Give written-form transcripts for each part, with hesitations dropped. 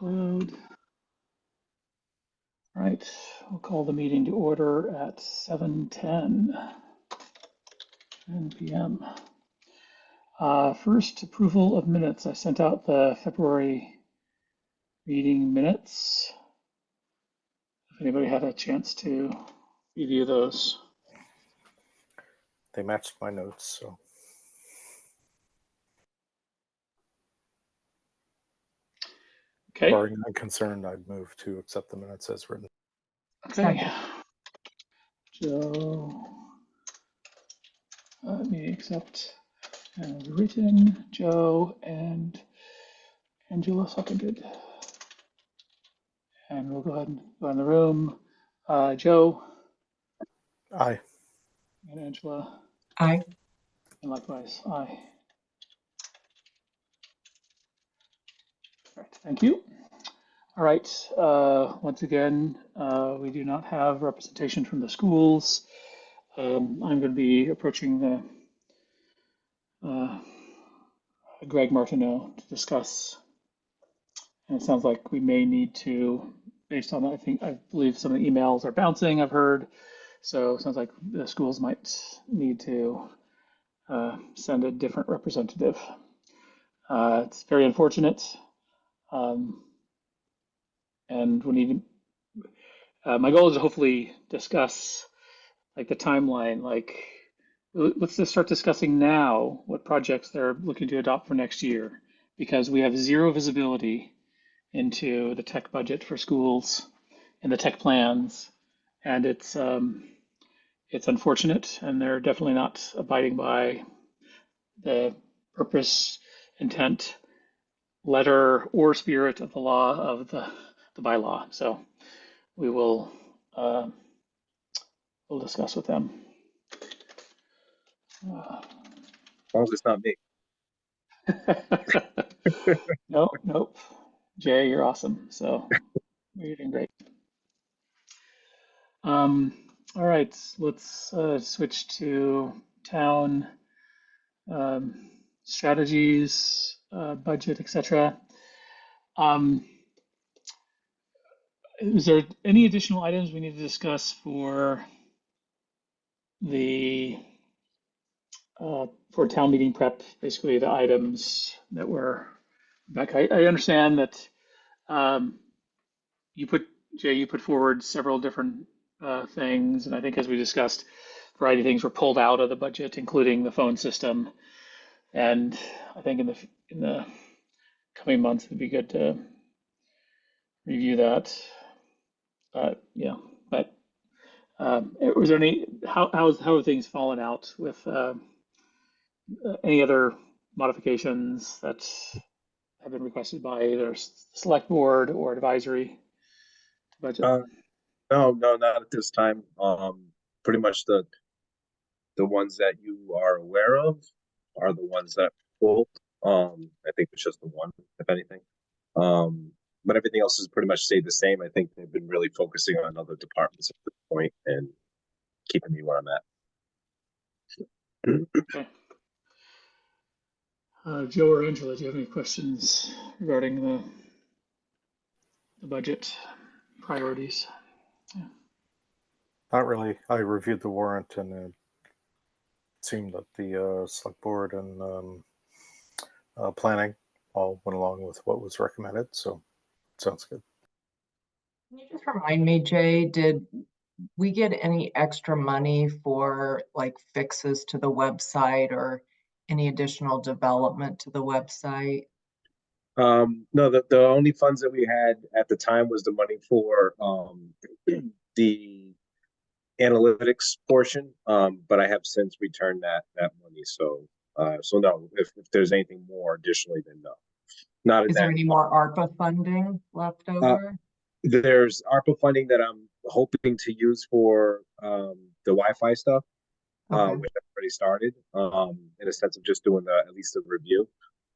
Upload. All right, we'll call the meeting to order at 7:10 p.m. First, approval of minutes. I sent out the February meeting minutes. If anybody had a chance to review those. They matched my notes, so. Okay. Barring none concerned, I'd move to accept the minutes as written. Okay. Joe, let me accept as written. Joe and Angela seconded. And we'll go ahead and go in the room. Joe. Aye. And Angela. Aye. And likewise, aye. All right, thank you. All right, once again, we do not have representation from the schools. I'm going to be approaching the Greg Martineau to discuss, and it sounds like we may need to, based on I believe some of the emails are bouncing, I've heard, so it sounds like the schools might need to send a different representative. It's very unfortunate. And we need, my goal is to hopefully discuss like the timeline, like let's just start discussing now what projects they're looking to adopt for next year, because we have zero visibility into the tech budget for schools and the tech plans, and it's unfortunate, and they're definitely not abiding by the purpose, intent, letter, or spirit of the law of the bylaw. So we will we'll discuss with them. As long as it's not me. Nope. Jay, you're awesome. So you're doing great. All right, let's switch to town strategies, budget, etc. Is there any additional items we need to discuss for the for town meeting prep? Basically, the items that were back. I understand that you put forward several different things, and I think as we discussed, a variety of things were pulled out of the budget, including the phone system. And I think in the coming months, it'd be good to review that. Yeah, but was there any how have things fallen out with any other modifications that have been requested by either select board or advisory budget? No, not at this time. Pretty much the ones that you are aware of are the ones that pulled. I think it's just the one, if anything. But everything else has pretty much stayed the same. I think they've been really focusing on other departments at this point and keeping me where I'm at. Okay. Joe or Angela, do you have any questions regarding the budget priorities? Yeah. Not really. I reviewed the warrant, and it seemed that the select board and planning all went along with what was recommended, so sounds good. Can you just remind me, Jay, did we get any extra money for like fixes to the website or any additional development to the website? No, the only funds that we had at the time was the money for the analytics portion, but I have since returned that money. So no, if there's anything more additionally, then no. Not Is there any more ARPA funding left over? There's ARPA funding that I'm hoping to use for the Wi-Fi stuff, Okay. which I've already started, in a sense of just doing at least a review.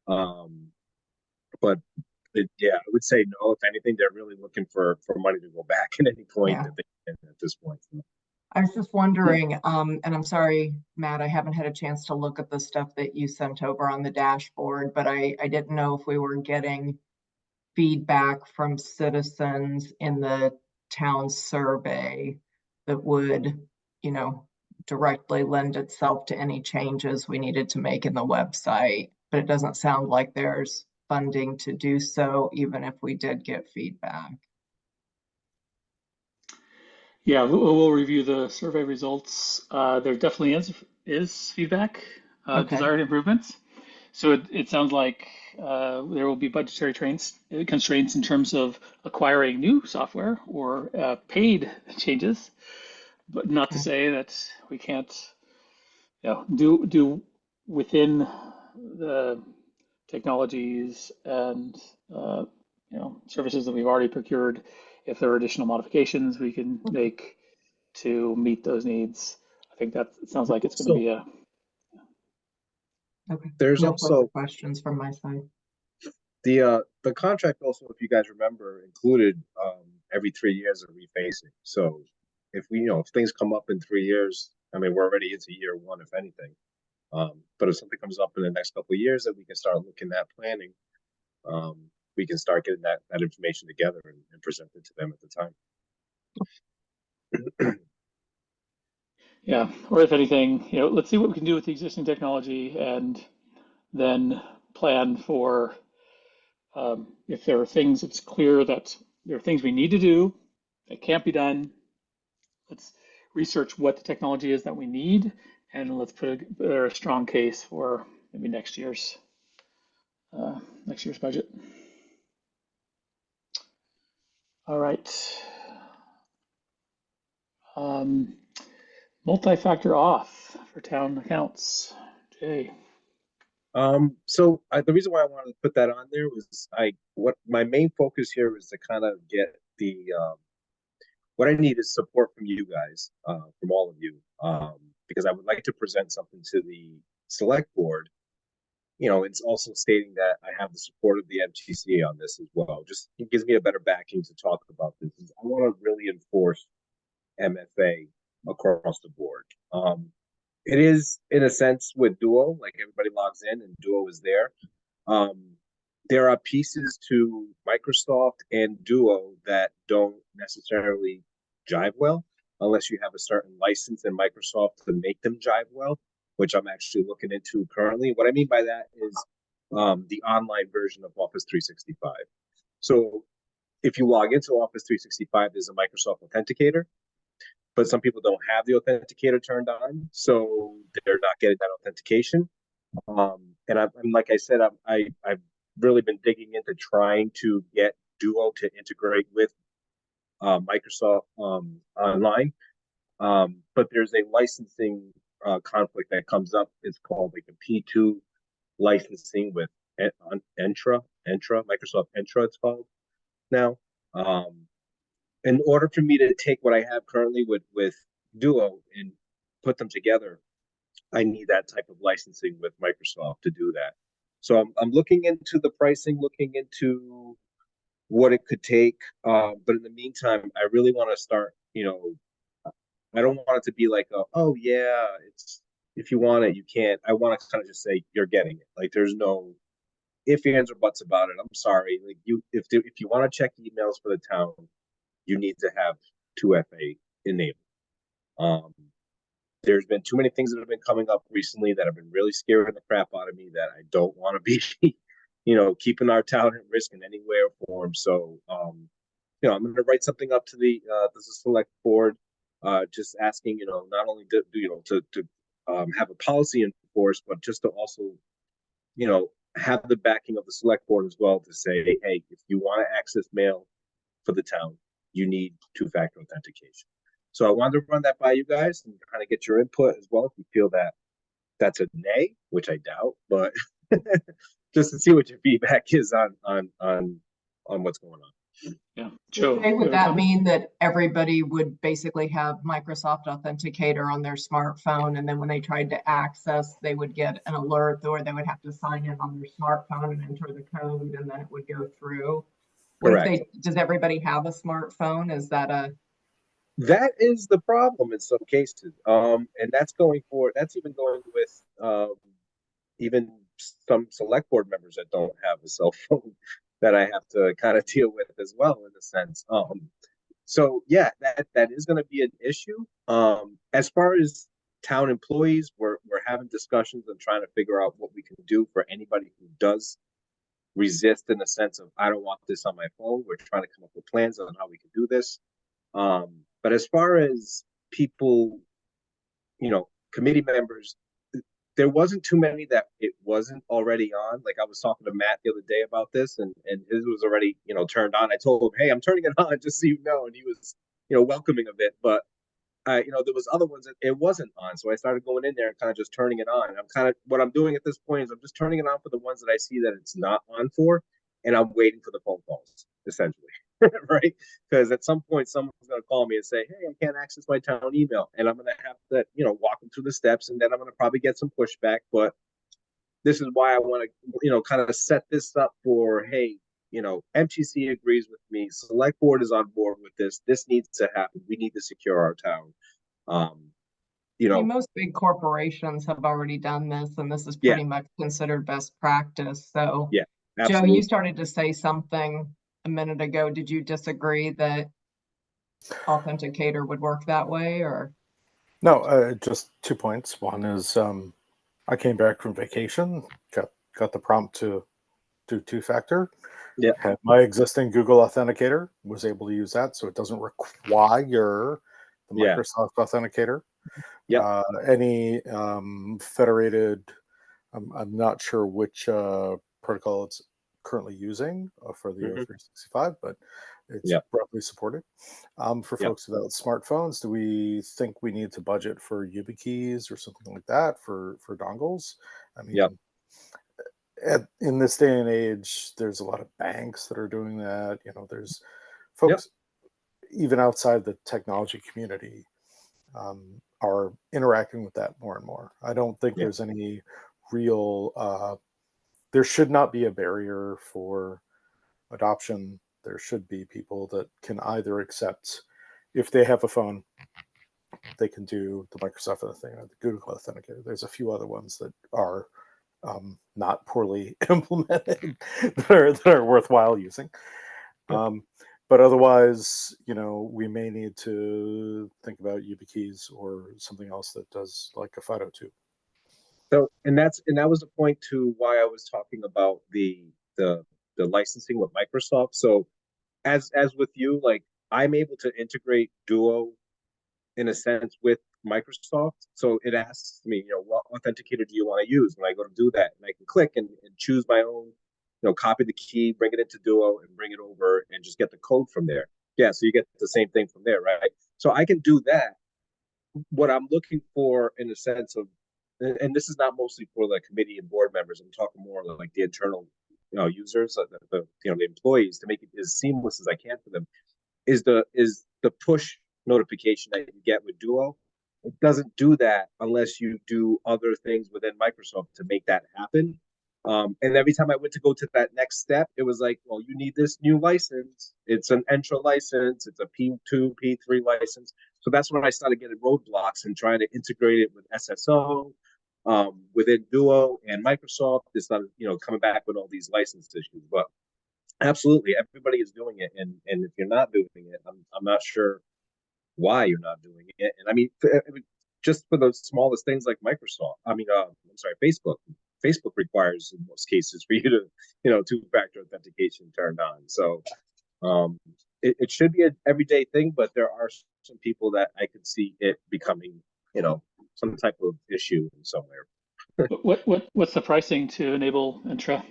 But yeah, I would say no. If anything, they're really looking for money to go back at any point that they can at this point. So. I was just wondering, and I'm sorry, Matt, I haven't had a chance to look at the stuff that you sent over on the dashboard, but I didn't know if we were getting feedback from citizens in the town survey that would, you know, directly lend itself to any changes we needed to make in the website. But it doesn't sound like there's funding to do so, even if we did get feedback. Yeah, we'll review the survey results. There definitely is feedback, Okay. desired improvements. So it sounds like there will be budgetary constraints in terms of acquiring new software or paid changes, but not to Okay. say that we can't, do within the technologies and services that we've already procured. If there are additional modifications we can make to meet those needs, I think that sounds like it's going to So be a. Okay. there's No further also questions from my side. the contract also, if you guys remember, included every 3 years of refacing. So if if things come up in 3 years, I mean, we're already into year one, if anything. But if something comes up in the next couple of years that we can start looking at planning, we can start getting that information together and present it to them at the time. Yeah, or if anything, let's see what we can do with the existing technology and then plan for if there are things it's clear that there are things we need to do that can't be done. Let's research what the technology is that we need, and let's put a strong case for maybe next year's budget. All right. Multi-factor auth for town accounts. Jay. So the reason why I wanted to put that on there was what my main focus here is to kind of get the what I need is support from you guys, from all of you, because I would like to present something to the select board. It's also stating that I have the support of the MTC on this as well. Just it gives me a better backing to talk about this. I want to really enforce MFA across the board. It is in a sense with Duo, like everybody logs in and Duo is there. There are pieces to Microsoft and Duo that don't necessarily jive well unless you have a certain license in Microsoft to make them jive well, which I'm actually looking into currently. What I mean by that is the online version of Office 365. So if you log into Office 365, there's a Microsoft Authenticator, but some people don't have the authenticator turned on, so they're not getting that authentication. And I'm like I said, I've really been digging into trying to get Duo to integrate with Microsoft Online, but there's a licensing conflict that comes up. It's called like a P2 licensing with Entra, Microsoft Entra. It's called now. In order for me to take what I have currently with Duo and put them together, I need that type of licensing with Microsoft to do that. So I'm looking into the pricing, looking into what it could take. But in the meantime, I really want to start, I don't want it to be like, oh yeah, it's if you want it, you can't. I want to kind of just say you're getting it. Like there's no ifs, ands, or buts about it. I'm sorry. Like if you want to check emails for the town, you need to have 2FA enabled. There's been too many things that have been coming up recently that have been really scaring the crap out of me that I don't want to be, keeping our town at risk in any way or form. So, I'm going to write something up to the select board, just asking, not only to have a policy enforced, but just to also, have the backing of the select board as well to say, hey, if you want to access mail for the town, you need two-factor authentication. So I wanted to run that by you guys and kind of get your input as well. If you feel that that's a nay, which I doubt, but just to see what your feedback is on what's going on. Yeah, Joe, Jay, you would have a that comment? mean that everybody would basically have Microsoft Authenticator on their smartphone, and then when they tried to access, they would get an alert, or they would have to sign in on their smartphone and enter the code, and then it would go through? What if does everybody have a smartphone? Is that That is the problem in some cases. And that's even going with even some select board members that don't have a cell phone. that I have to kind of deal with as well in a sense. So yeah, that is going to be an issue. As far as town employees, we're having discussions and trying to figure out what we can do for anybody who does resist in the sense of I don't want this on my phone. We're trying to come up with plans on how we can do this. But as far as people, committee members, there wasn't too many that it wasn't already on. Like I was talking to Matt the other day about this, and his was already, turned on. I told him, hey, I'm turning it on just so you know, and he was, welcoming of it. But there was other ones that it wasn't on. So I started going in there and kind of just turning it on. And what I'm doing at this point is I'm just turning it on for the ones that I see that it's not on for, and I'm waiting for the phone calls, essentially. Right? Because at some point someone's gonna call me and say, hey, I can't access my town email. And I'm gonna have to, walk them through the steps, and then I'm gonna probably get some pushback. But this is why I want to, kind of set this up for, hey, MTC agrees with me. Select board is on board with this. This needs to happen. We need to secure our town. Um, I mean, most big corporations have already done this, and this is yeah, pretty much considered best practice. So, yeah, Joe, absolutely. you started to say something a minute ago. Did you disagree that Authenticator would work that way, or? No, just 2 points. One is I came back from vacation, got the prompt to do two-factor. Yeah. Had my existing Google Authenticator, was able to use that, so it doesn't require the Microsoft Authenticator. Yeah. Any federated, I'm not sure which protocol it's currently using for the O365, but it's broadly supported. For folks without smartphones, do we think we need to budget for YubiKeys or something like that for dongles? I mean, in this day and age, there's a lot of banks that are doing that. There's folks even outside the technology community are interacting with that more and more. I don't think there's any real, there should not be a barrier for adoption. There should be people that can either accept, if they have a phone, they can do the Microsoft Authenticator, the Google Authenticator. There's a few other ones that are not poorly implemented that are worthwhile using. But otherwise, we may need to think about YubiKeys or something else that does like a FIDO2. So, and that was the point to why I was talking about the licensing with Microsoft. So, as with you, like I'm able to integrate Duo in a sense with Microsoft. So it asks me, what authenticator do you want to use? And I go to do that, and I can click and choose my own, copy the key, bring it into Duo, and bring it over, and just get the code from there. Yeah, so you get the same thing from there, right? So I can do that. What I'm looking for in the sense of, and this is not mostly for the committee and board members, I'm talking more like the internal users, the employees, to make it as seamless as I can for them, is the push notification that you get with Duo. It doesn't do that unless you do other things within Microsoft to make that happen. And every time I went to go to that next step, it was like, well, you need this new license. It's an Entra license. It's a P2, P3 license. So that's when I started getting roadblocks and trying to integrate it with SSO, within Duo and Microsoft. It's started, coming back with all these license issues. But absolutely, everybody is doing it, and if you're not doing it, I'm not sure why you're not doing it. And I mean, just for the smallest things like Microsoft, I'm sorry, Facebook. Facebook requires in most cases for you to, two-factor authentication turned on. So it should be an everyday thing, but there are some people that I could see it becoming, some type of issue somewhere. What's the pricing to enable Intra?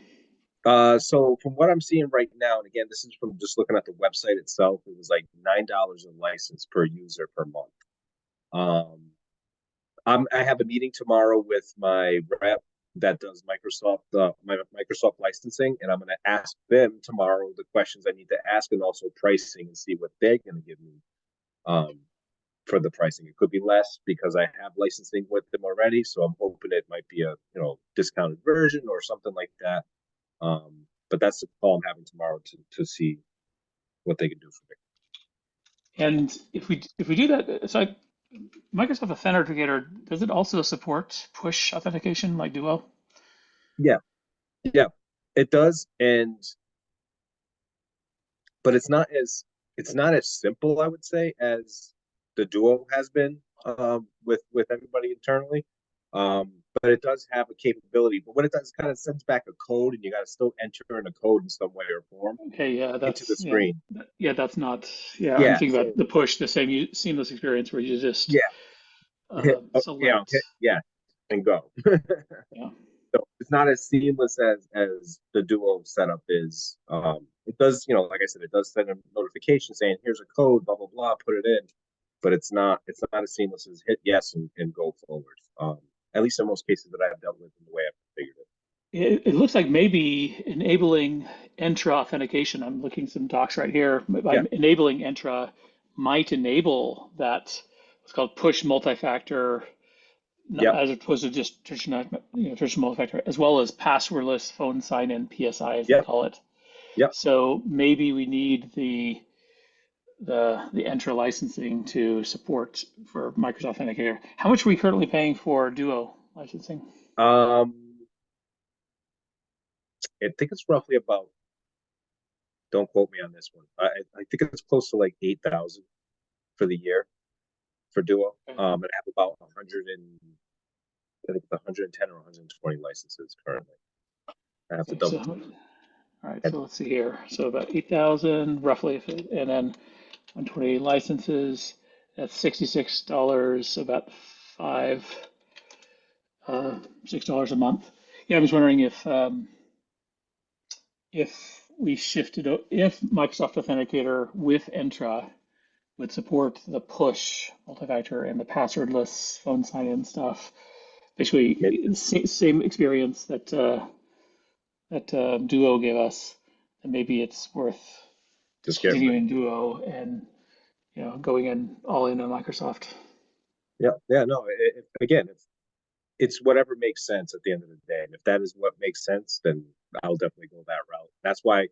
So from what I'm seeing right now, and again, this is from just looking at the website itself, it was like $9 a license per user per month. I have a meeting tomorrow with my rep that does Microsoft, my Microsoft licensing, and I'm going to ask them tomorrow the questions I need to ask, and also pricing, and see what they're going to give me for the pricing. It could be less because I have licensing with them already, so I'm hoping it might be a discounted version or something like that. But that's the call I'm having tomorrow to see what they can do for me. And if we do that, so Microsoft Authenticator, does it also support push authentication like Duo? Yeah, it does. And but it's not as simple, I would say, as the Duo has been with everybody internally. But it does have a capability. But what it does is kind of sends back a code, and you got to still enter in a code in some way or form Okay, yeah, into the that's yeah, screen. yeah, that's not. Yeah, I'm Yeah. thinking So about the push, the same seamless experience where you just yeah, select. hit yeah, and go. Yeah, So it's not as seamless as the Duo setup is. It does, like I said, it does send a notification saying here's a code, blah blah blah, put it in, but it's not as seamless as hit yes and go forward. At least in most cases that I've dealt with in the way I've configured it. it looks like maybe enabling Entra authentication. I'm looking at some docs right here. By Yeah, enabling Entra might enable that what's called push multi-factor, yep, as opposed to just traditional multi-factor, as well as passwordless phone sign-in (PSI) as they yep, call it. yep. So maybe we need the Entra licensing to support for Microsoft Authenticator. How much are we currently paying for Duo licensing? Um, I think it's roughly about. Don't quote me on this one. I think it's close to like 8,000 for the year for Duo. Okay. And I have about 100 and I think it's 110 or 120 licenses currently. I have to Okay, double so check. all right, so let's see here. So about 8,000 roughly, and then 120 licenses. That's $66, about five, $6 a month. Yeah, I was wondering if we shifted, if Microsoft Authenticator with Entra would support the push multi-factor and the passwordless phone sign-in stuff. Maybe Basically, same experience that Duo gave us, and maybe it's worth just get rid. continuing Duo and going in all in on Microsoft. Yeah, yeah, no. Again, it's whatever makes sense at the end of the day. And if that is what makes sense, then I'll definitely go that route. That's why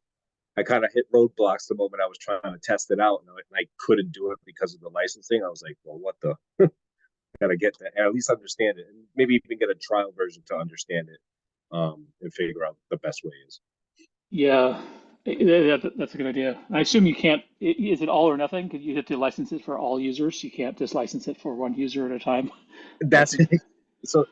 I kind of hit roadblocks the moment I was trying to test it out, and I couldn't do it because of the licensing. I was like, well, what the? I gotta get that, at least understand it, and maybe even get a trial version to understand it, and figure out the best way is. Yeah, that's a good idea. I assume you can't. Is it all or nothing? Because you have to license it for all users. You can't just license it for one user at a time. That's License. so.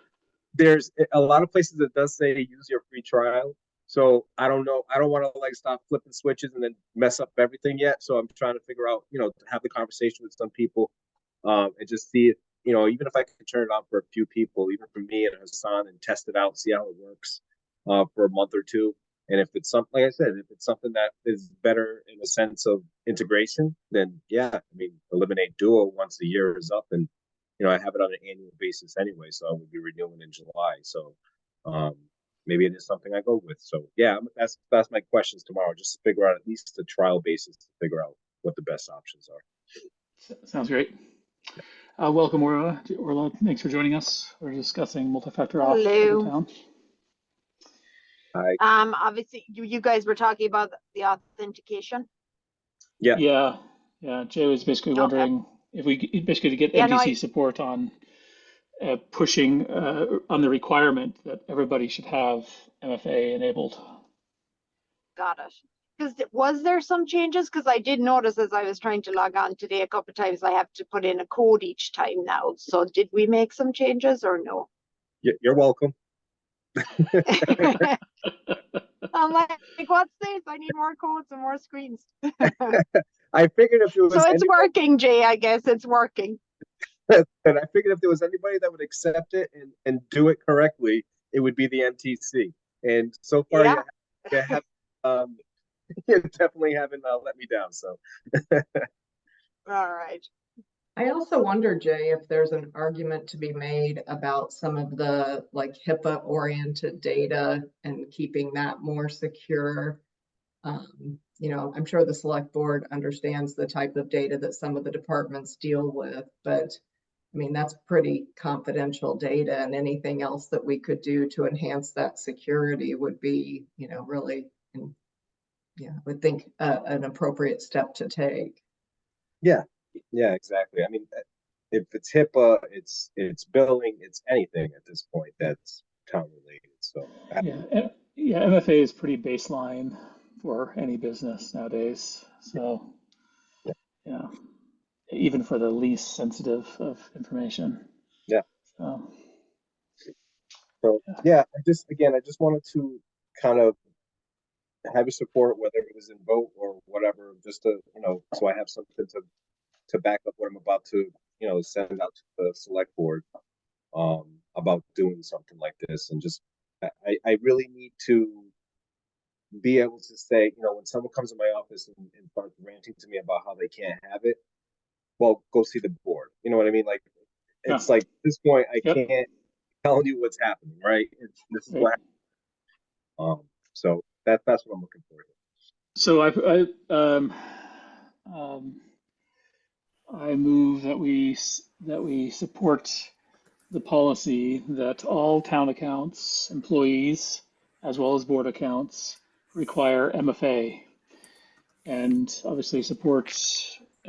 There's a lot of places that does say use your free trial. So I don't know. I don't want to like stop flipping switches and then mess up everything yet. So I'm trying to figure out, to have the conversation with some people, and just see it. Even if I can turn it on for a few people, even for me and Hassan, and test it out, see how it works, for a month or two. And if it's something, like I said, if it's something that is better in a sense of integration, then yeah, I mean, eliminate Duo once the year is up, and I have it on an annual basis anyway, so I will be renewing in July. So um, maybe it is something I go with. So yeah, that's my questions tomorrow. Just to figure out at least a trial basis to figure out what the best options are. Sounds great. Welcome, Orla. Orla, thanks for joining us. We're discussing multi-factor auth for the Hello. town. I Obviously, you guys were talking about the authentication. Yeah, Yeah, yeah. Jay was basically Okay. wondering if we basically to get Yeah, no, MTC support on pushing on the requirement that everybody should have MFA enabled. got it. Because was there some changes? Because I did notice as I was trying to log on today a couple of times, I have to put in a code each time now. So did we make some changes or no? you're welcome. I'm like, what's this? I need more codes and more screens. I figured if there So was it's anybody, working, Jay. I guess it's working. and I figured if there was anybody that would accept it and do it correctly, it would be the MTC. And so far, Yeah. you have you definitely haven't let me down. So All right. I also wonder, Jay, if there's an argument to be made about some of the like HIPAA-oriented data and keeping that more secure. I'm sure the select board understands the type of data that some of the departments deal with, but I mean, that's pretty confidential data, and anything else that we could do to enhance that security would be, really, I would think an appropriate step to take. yeah, yeah, exactly. I mean, if it's HIPAA, it's billing, it's anything at this point that's town related. So Yeah, yeah. MFA is pretty baseline for any business nowadays. So, Yeah. yeah, even for the least sensitive of information. Yeah. So, So yeah, I just wanted to kind of have your support, whether it was in vote or whatever, just to, so I have something to back up what I'm about to, send out to the select board about doing something like this. And just I really need to be able to say, when someone comes in my office and starts ranting to me about how they can't have it, well, go see the board. You know what I mean? Like, yeah, it's like at this point, I yep, can't tell you what's happening, right? This is right. what so that's what I'm looking for here. So um, I move that we support the policy that all town accounts, employees, as well as board accounts, require MFA, and obviously support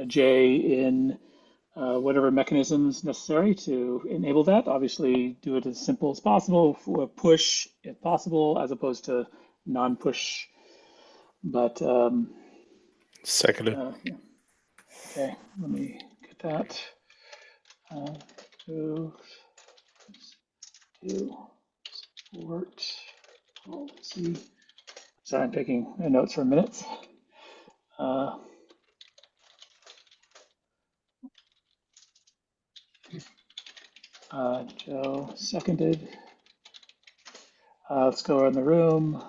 Jay in whatever mechanisms necessary to enable that. Obviously, do it as simple as possible, for push if possible, as opposed to non-push. But Seconded. yeah. Okay, let me get that. To support policy. Sorry, I'm taking notes for minutes. Joe seconded. Let's go around the room.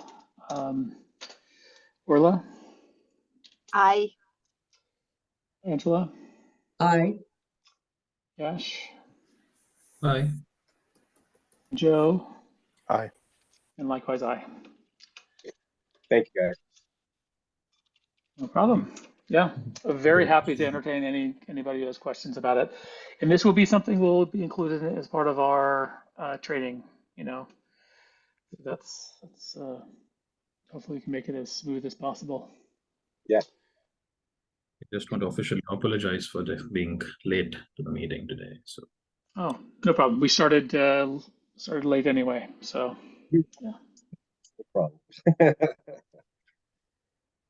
Orla, I, Angela, Aye. Yash, Aye. Joe, Aye. and likewise I. Thank you, guys. No problem. Yeah, very happy to entertain anybody who has questions about it. And this will be something we'll be included as part of our training. You know, that's hopefully we can make it as smooth as possible. Yeah. I just want to officially apologize for being late to the meeting today. So Oh, no problem. We started late anyway, so yeah. No problem.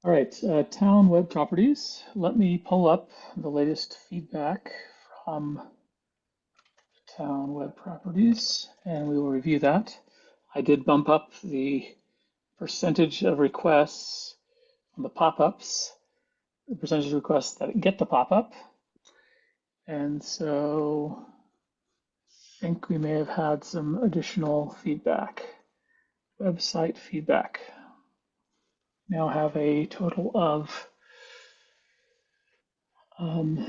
All right, town web properties. Let me pull up the latest feedback from town web properties, and we will review that. I did bump up the percentage of requests on the pop-ups, the percentage of requests that get the pop-up, and so I think we may have had some additional feedback. Website feedback. Now have a total of 7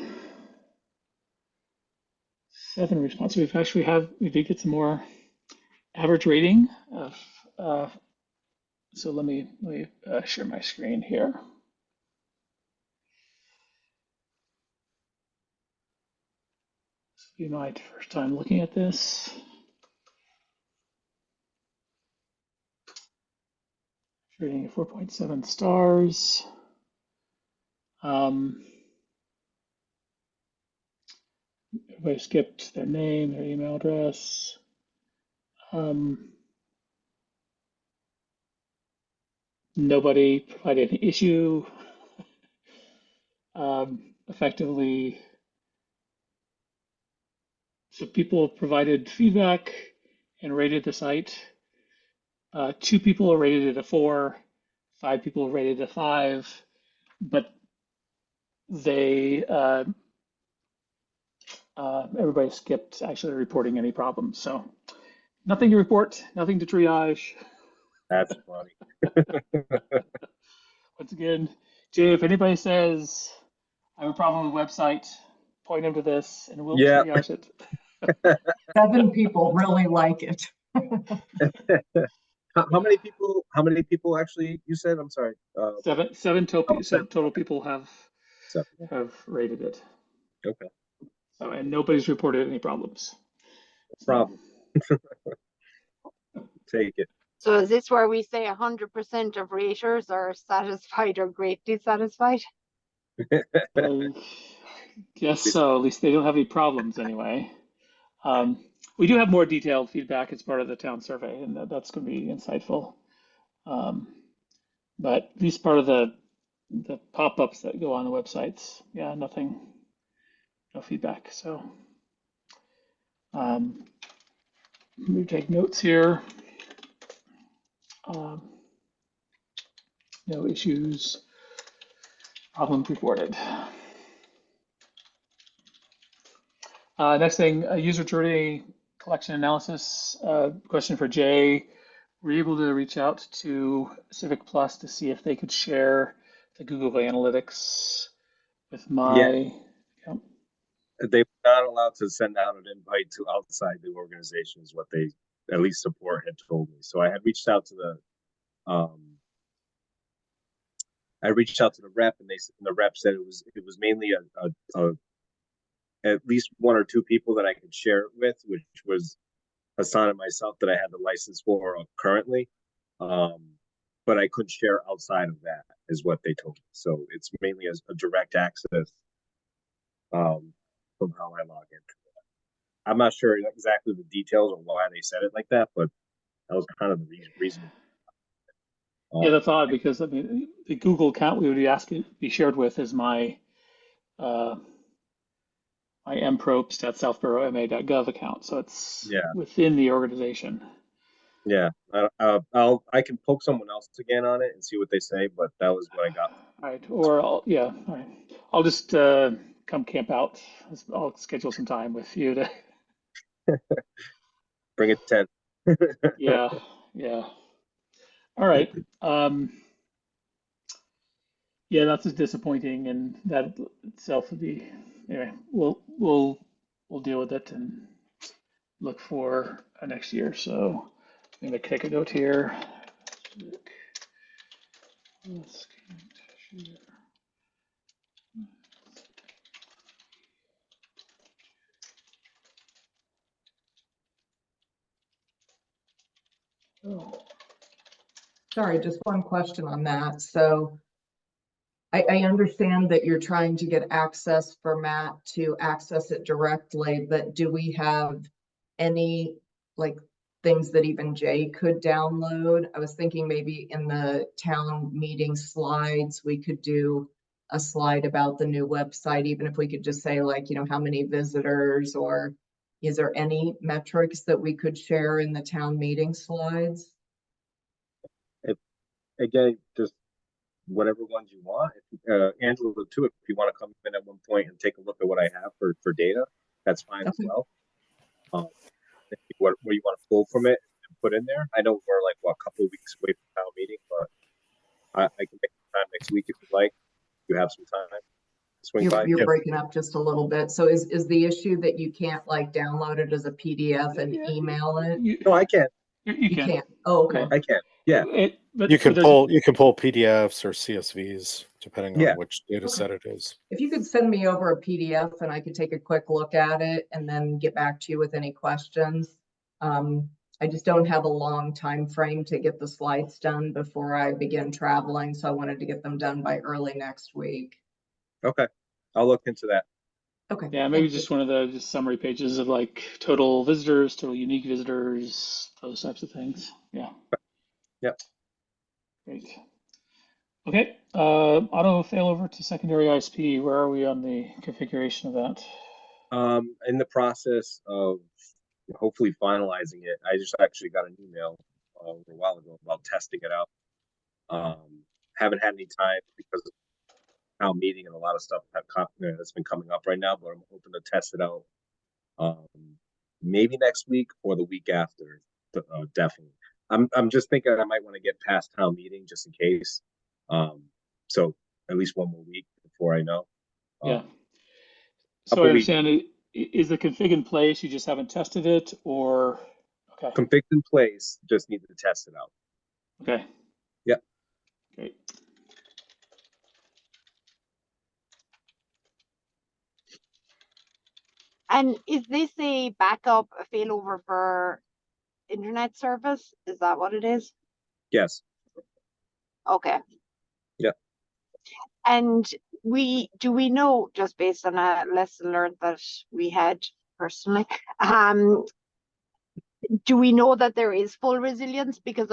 responses. We did get some more average rating of. So let me share my screen here. This will be my first time looking at this. Rating of 4.7 stars. Everybody skipped their name, their email address. Nobody provided an issue. Effectively, so people provided feedback and rated the site. 2 people rated it a 4, 5 people rated it a 5, but they everybody skipped actually reporting any problems. So nothing to report, nothing to triage. That's funny. Once again, Jay, if anybody says I have a problem with the website, point them to this and we'll triage it. 7 people really like it. How many people? How many people actually? You said. I'm sorry. Seven total, Seven. total people have rated it. Okay. So, and nobody's reported any problems. No problem. Take it. so is this where we say 100% of raters are satisfied or greatly satisfied? I guess so. At least they don't have any problems anyway. We do have more detailed feedback as part of the town survey, and that's going to be insightful. but at least part of the pop-ups that go on the websites, yeah, nothing, no feedback. So let me take notes here. No issues, problems reported. Next thing, user journey collection analysis. Question for Jay. Were you able to reach out to Civic Plus to see if they could share the Google Analytics with Yeah, my? Yep. they were not allowed to send out an invite to outside the organization, is what they, at least support, had told me. So I had reached out to the rep, and the rep said it was mainly a at least one or two people that I could share it with, which was Hassan and myself that I had the license for currently. But I couldn't share outside of that, is what they told me. So it's mainly as a direct access from how I log into it. I'm not sure exactly the details of why they said it like that, but that was kind of the reason. Yeah, that's odd because I mean the Google account we would be asking be shared with is my uh, my mprobst@southboroughma.gov account, so it's Yeah, within the organization. yeah. I can poke someone else again on it and see what they say, but that was what I got. All right, or all right. I'll just come camp out. I'll schedule some time with you to. Bring a tent. Yeah, yeah. All right. Yeah, that's just disappointing, and that itself would be anyway. We'll deal with it and look for next year. So I'm gonna take a note here. Oh, Sorry, just one question on that. So I understand that you're trying to get access for Matt to access it directly, but do we have any like things that even Jay could download? I was thinking maybe in the town meeting slides, we could do a slide about the new website, even if we could just say like, how many visitors, or is there any metrics that we could share in the town meeting slides? Again, just whatever ones you want. Angela, too, if you want to come in at one point and take a look at what I have for data, that's fine as Okay. well. What you want to pull from it and put in there. I know we're like a couple of weeks away from town meeting, but I can make time next week if you like. You have some time. Swing by. You're Yep. breaking up just a little bit. So is the issue that you can't like download it as a PDF and yeah, email it? No, I can. you You can. can't. Oh, okay. I can. Yeah. But You can there's pull PDFs or CSVs depending Yeah. on which data set it is. If you could send me over a PDF and I could take a quick look at it and then get back to you with any questions. I just don't have a long time frame to get the slides done before I begin traveling, so I wanted to get them done by early next week. Okay. I'll look into that. Okay. yeah, maybe thank you. just one of the just summary pages of like total visitors, total unique visitors, those types of things. Yeah. Yep. Great. Okay. Auto failover to secondary ISP. Where are we on the configuration of that? In the process of hopefully finalizing it, I just actually got an email a while ago about testing it out. Haven't had any time because of town meeting and a lot of stuff that's been coming up right now, but I'm hoping to test it out maybe next week or the week after. Definitely. I'm just thinking I might want to get past town meeting just in case. So at least one more week before I know. Yeah. Um, So I couple weeks. understand is the config in place, you just haven't tested it, or okay. Config in place, just need to test it out. Okay. Yep. Great. And is this a backup, a failover for internet service? Is that what it is? Yes. Okay. Yep. And do we know, just based on a lesson learned that we had personally, do we know that there is full resilience? Because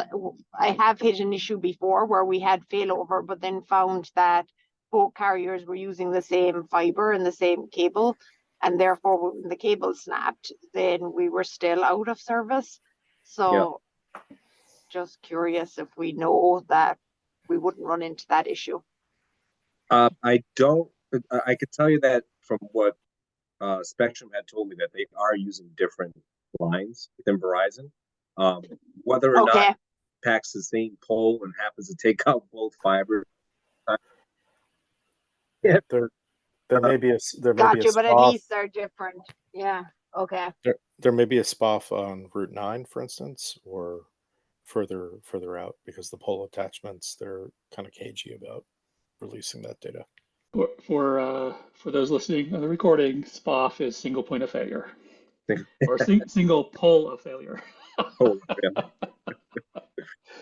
I have hit an issue before where we had failover, but then found that both carriers were using the same fiber and the same cable. And therefore, when the cable snapped, then we were still out of service. So just curious if we know that we wouldn't run into that issue. I don't. I could tell you that from what Spectrum had told me that they are using different lines than Verizon. Whether or not packs the same pole and happens to take out both fiber. There may be a Gotcha, but at SPOF. least they're different. Yeah. Okay. There may be a SPOF on Route 9, for instance, or further out, because the pole attachments, they're kind of cagey about releasing that data. For those listening on the recording, SPOF is single point of failure, or single pole of failure. Oh, yeah.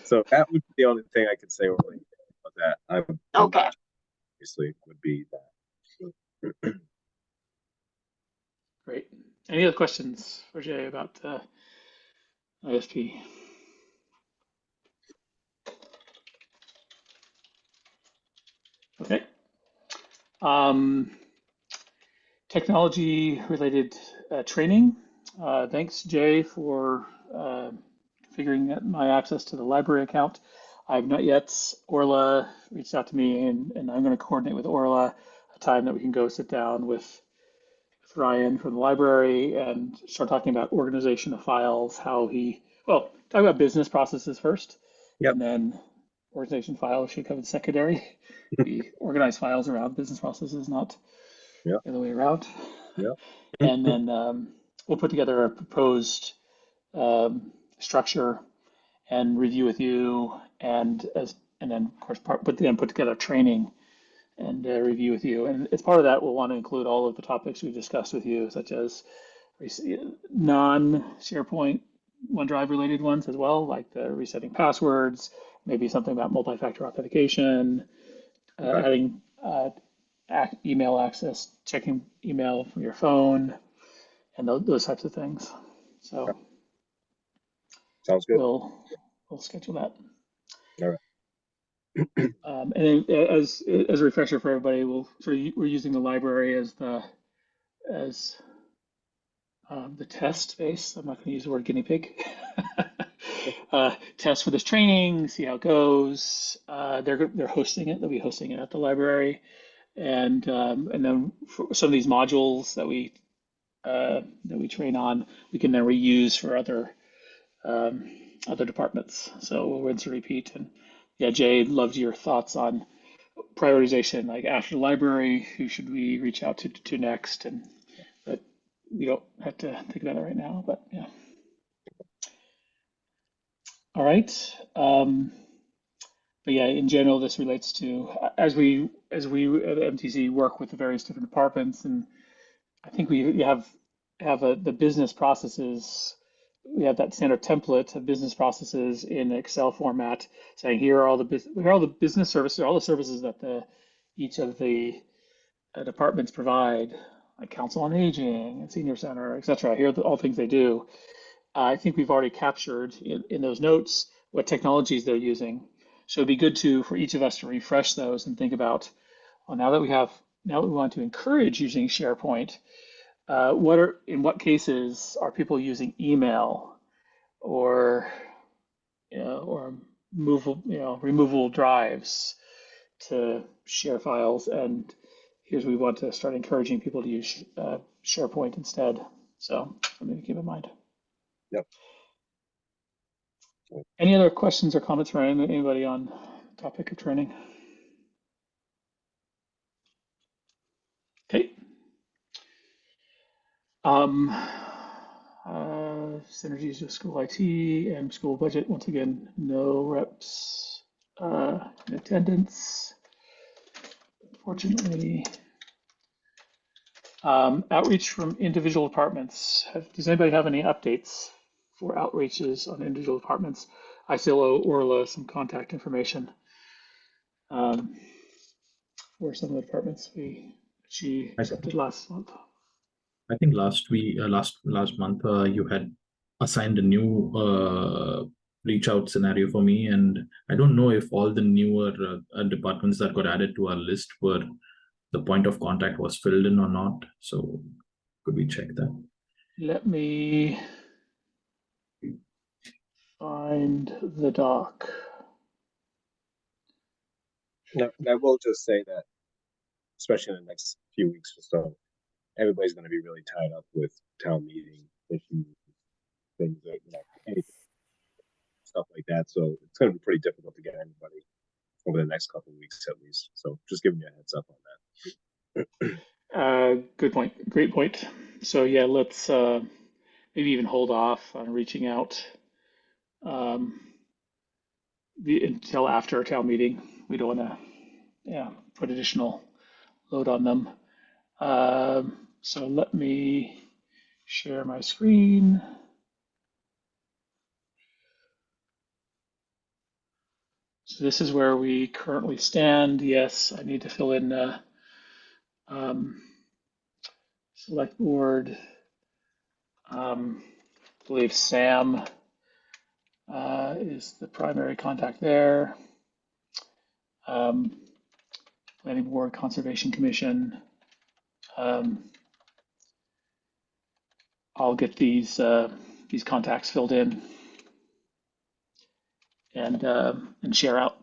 So that would be the only thing I could say really about that. I'm Okay. Obviously, would be that. Great. Any other questions for Jay about ISP? Okay. Technology related training. Thanks, Jay, for configuring my access to the library account. I've not yet. Orla reached out to me, and I'm going to coordinate with Orla a time that we can go sit down with Ryan from the library and start talking about organization of files, talk about business processes first, and then organization files should come in secondary. We organize files around business processes, not the other way around. And then we'll put together a proposed structure and review with you, and then of course put together training and review with you. And as part of that, we'll want to include all of the topics we've discussed with you, such as non-SharePoint OneDrive related ones as well, like the resetting passwords, maybe something about multi-factor authentication, adding email access, checking email from your phone, and those types of things. So sounds good. We'll schedule that. All right. And then as a refresher for everybody, we're using the library as the test space. I'm not going to use the word guinea pig. Test for this training, see how it goes. They're hosting it. They'll be hosting it at the library, and then for some of these modules that we train on, we can then reuse for other departments. So we'll rinse and repeat. And yeah, Jay, loved your thoughts on prioritization. Like after the library, who should we reach out to next? But we don't have to think about it right now. But yeah. All right. But yeah, in general, this relates to as we at MTC work with the various different departments, and I think we have the business processes. We have that standard template of business processes in Excel format, saying here are all the business services, all the services that each of the departments provide, like Council on Aging and Senior Center, et cetera. Here are all things they do. I think we've already captured in those notes what technologies they're using. So it'd be good for each of us to refresh those and think about, well, now that we want to encourage using SharePoint, in what cases are people using email or removable drives to share files? And here's we want to start encouraging people to use SharePoint instead. So something to keep in mind. Yep. Any other questions or comments from anybody on the topic of training? Okay. Synergies with school IT and school budget. Once again, no reps in attendance, unfortunately. Outreach from individual departments. Does anybody have any updates for outreaches on individual departments? I still owe Orla some contact information for some of the departments she accepted last month. I think last month you had assigned a new reach out scenario for me, and I don't know if all the newer departments that got added to our list were the point of contact was filled in or not. So could we check that? Let me find the doc. Now, I will just say that, especially in the next few weeks or so, everybody's going to be really tied up with town meeting issues, things that, anything, stuff like that. So it's going to be pretty difficult to get anybody over the next couple of weeks at least. So just giving you a heads up on that. Good point. Great point. So yeah, let's maybe even hold off on reaching out until after town meeting. We don't want to, put additional load on them. So let me share my screen. So this is where we currently stand. Yes, I need to fill in select board. I believe Sam is the primary contact there. Planning board, conservation commission. I'll get these contacts filled in and share out.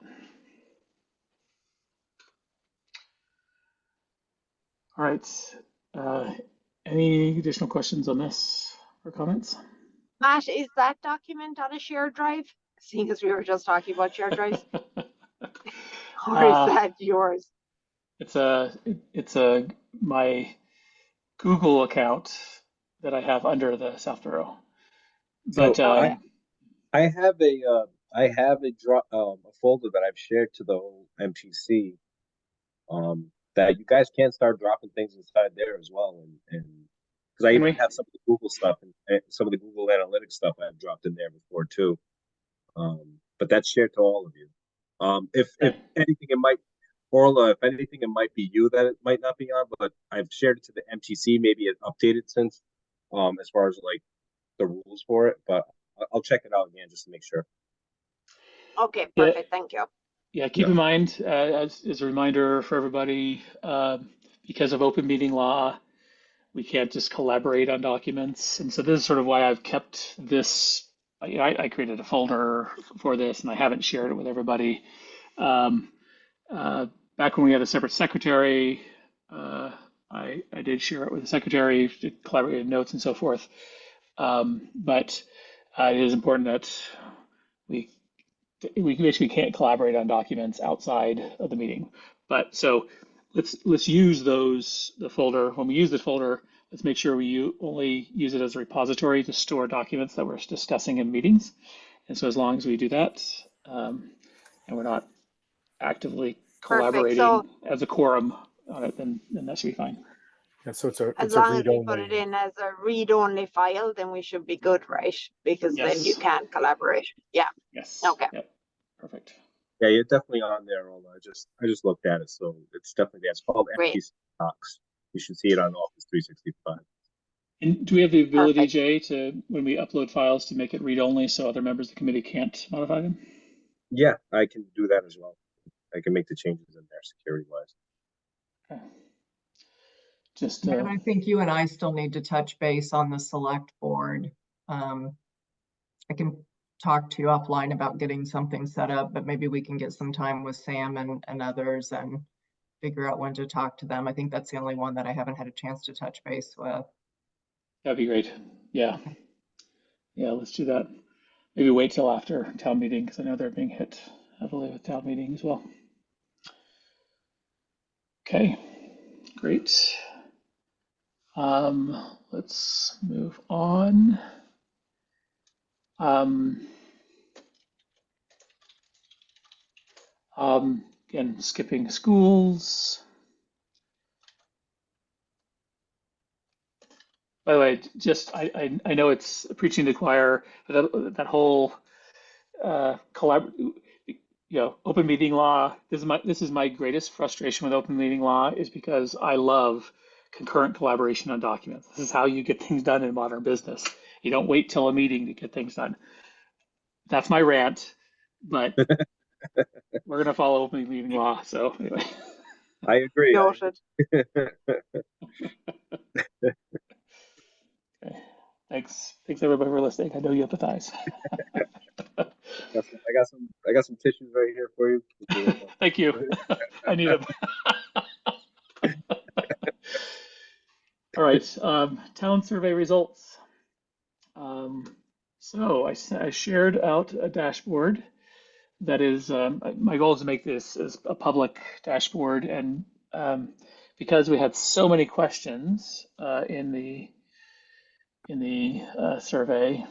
All right. Any additional questions on this or comments? Matt, is that document on a shared drive? Seeing as we were just talking about shared drives, or is that yours? It's my Google account that I have under the South Bureau. But So I have a folder that I've shared to the whole MTC. That you guys can start dropping things inside there as well, and because I even have some of the Google stuff and some of the Google Analytics stuff I've dropped in there before too. But that's shared to all of you. If anything, it might, Orla, if anything, it might be you that it might not be on, but I've shared it to the MTC. Maybe it's updated since, as far as like the rules for it, but I'll check it out again just to make sure. Okay, perfect. Thank you. Yeah, keep in mind, as a reminder for everybody, because of open meeting law, we can't just collaborate on documents. And so this is sort of why I've kept this. I created a folder for this, and I haven't shared it with everybody. Back when we had a separate secretary, I did share it with the secretary, did collaborative notes and so forth. But it is important that we basically can't collaborate on documents outside of the meeting. But so let's use the folder. When we use the folder, let's make sure we only use it as a repository to store documents that we're discussing in meetings. And so as long as we do that, and we're not actively collaborating as a quorum on it, then that should be fine. Yeah, so it's as a long as read-only. we put it in as a read-only file, then we should be good, right? Because then you can't collaborate. Yeah. Yes. Okay. Yep. Perfect. Yeah, you're definitely on there, Ola. I just looked at it, so it's definitely there. It's called MTC Docs. You should see it on Office 365. And do we have the ability, Jay, to when we upload files to make it read-only so other members of the committee can't modify them? Yeah, I can do that as well. I can make the changes in there security-wise. Okay. And I think you and I still need to touch base on the select board. I can talk to you offline about getting something set up, but maybe we can get some time with Sam and others and figure out when to talk to them. I think that's the only one that I haven't had a chance to touch base with. That'd be great. Yeah. Yeah, let's do that. Maybe wait till after town meeting because I know they're being hit heavily with town meeting as well. Okay, great. Let's move on. Again, skipping schools. By the way, just I know it's preaching to the choir, but that whole open meeting law. This is my greatest frustration with open meeting law is because I love concurrent collaboration on documents. This is how you get things done in modern business. You don't wait till a meeting to get things done. That's my rant, but we're going to follow open meeting law. So anyway. I agree. Noted. Okay. Thanks everybody for listening. I know you empathize. I got some tissues right here for you. Thank you. I need them. All right, town survey results. So I shared out a dashboard that is, my goal is to make this as a public dashboard, and because we had so many questions in the survey,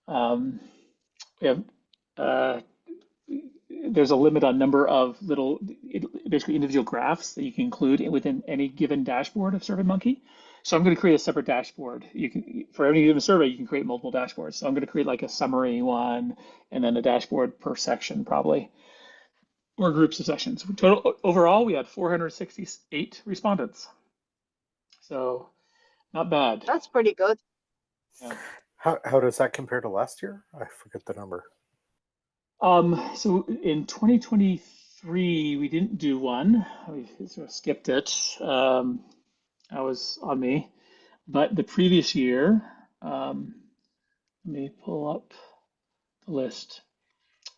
we have there's a limit on number of little, basically individual graphs that you can include within any given dashboard of SurveyMonkey. So I'm going to create a separate dashboard. You can, for any given survey, you can create multiple dashboards. So I'm going to create like a summary one, and then a dashboard per section probably, or groups of sections. Total overall, we had 468 respondents. So not bad. That's pretty good. Yeah. How does that compare to last year? I forget the number. So in 2023, we didn't do one. We sort of skipped it. That was on me. But the previous year, let me pull up the list.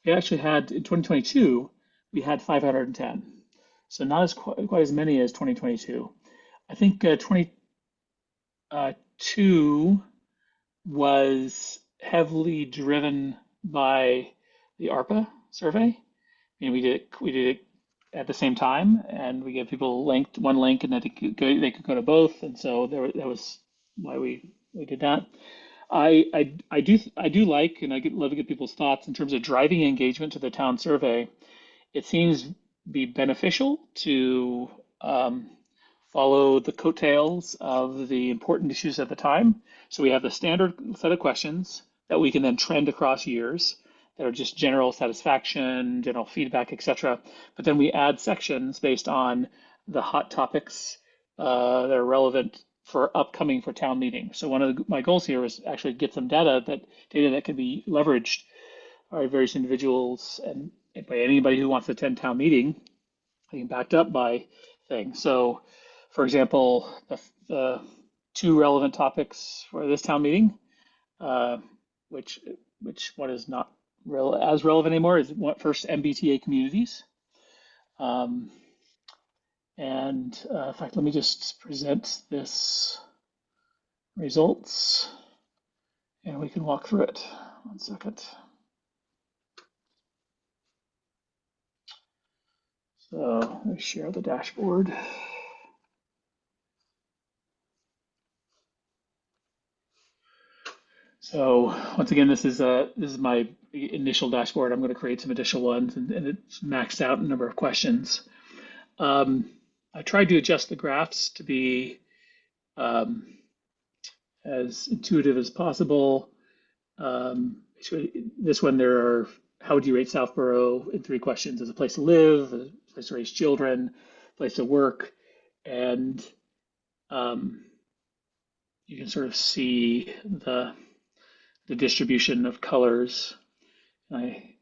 We actually had, in 2022, we had 510. So not as quite as many as 2022. I think 22 was heavily driven by the ARPA survey. We did it at the same time, and we gave people one link, and then they could go to both, and so that was why we did that. I do like, and I love to get people's thoughts in terms of driving engagement to the town survey. It seems be beneficial to follow the coattails of the important issues at the time. So we have the standard set of questions that we can then trend across years that are just general satisfaction, general feedback, etc. But then we add sections based on the hot topics that are relevant for town meeting. So one of my goals here is actually get some data that can be leveraged by various individuals and by anybody who wants to attend town meeting, backed up by things. So, for example, the two relevant topics for this town meeting, which one is not as relevant anymore, is first MBTA communities. And in fact, let me just present this results, and we can walk through it. 1 second. So let me share the dashboard. So once again, this is my initial dashboard. I'm going to create some additional ones, and it's maxed out in number of questions. I tried to adjust the graphs to be as intuitive as possible. This one, there are, how would you rate Southborough in 3 questions: as a place to live, a place to raise children, place to work, and you can sort of see the distribution of colors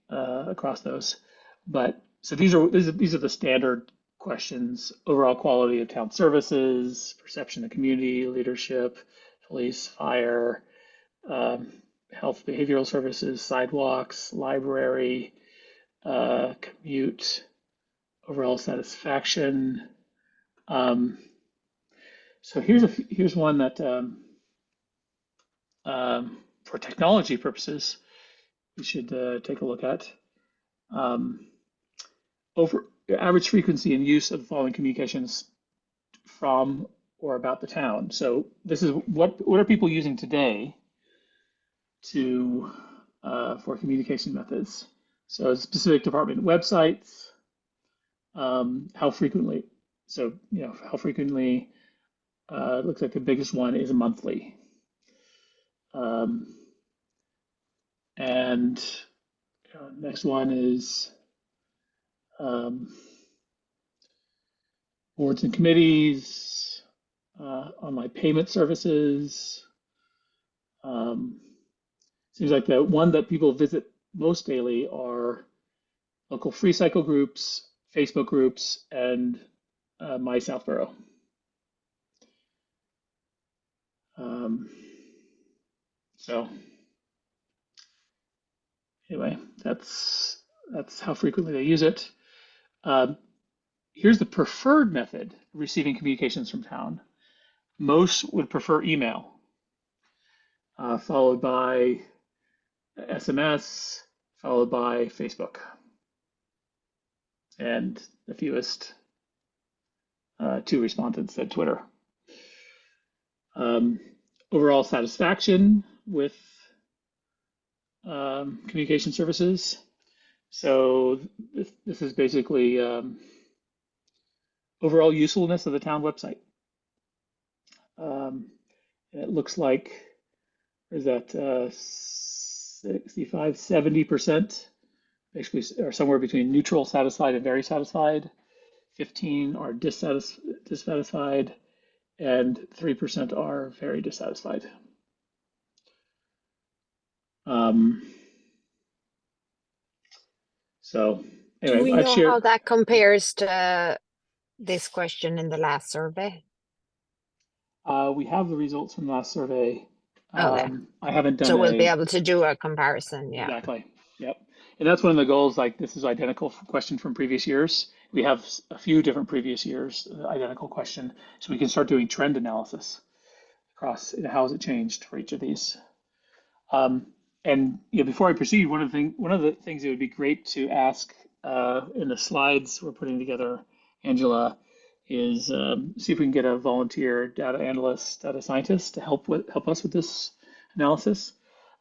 across those. But so these are the standard questions: overall quality of town services, perception of community, leadership, police, fire, health, behavioral services, sidewalks, library, commute, overall satisfaction. So here's one that for technology purposes we should take a look at. Over average frequency and use of the following communications from or about the town. So this is what are people using today to for communication methods. So specific department websites, how frequently. So how frequently. It looks like the biggest one is monthly. And next one is boards and committees, online payment services. Seems like the one that people visit most daily are local free cycle groups, Facebook groups, and My Southborough. So anyway, that's how frequently they use it. Here's the preferred method of receiving communications from town. Most would prefer email, followed by SMS, followed by Facebook, and the fewest two respondents said Twitter. Overall satisfaction with communication services. So this is basically overall usefulness of the town website. And it looks like there's that 65, 70%, basically, or somewhere between neutral, satisfied, and very satisfied. 15 are dissatisfied, and 3% are very dissatisfied. So anyway, Do we know how that compares to this question in the last survey? We have the results from the last survey. Okay. I haven't done So we'll be able to do a comparison. Yeah. Exactly. Yep. And that's one of the goals. Like, this is identical question from previous years. We have a few different previous years, identical question, so we can start doing trend analysis across, how has it changed for each of these. And before I proceed, one of the things that would be great to ask in the slides we're putting together, Angela, is see if we can get a volunteer data analyst, data scientist to help us with this analysis.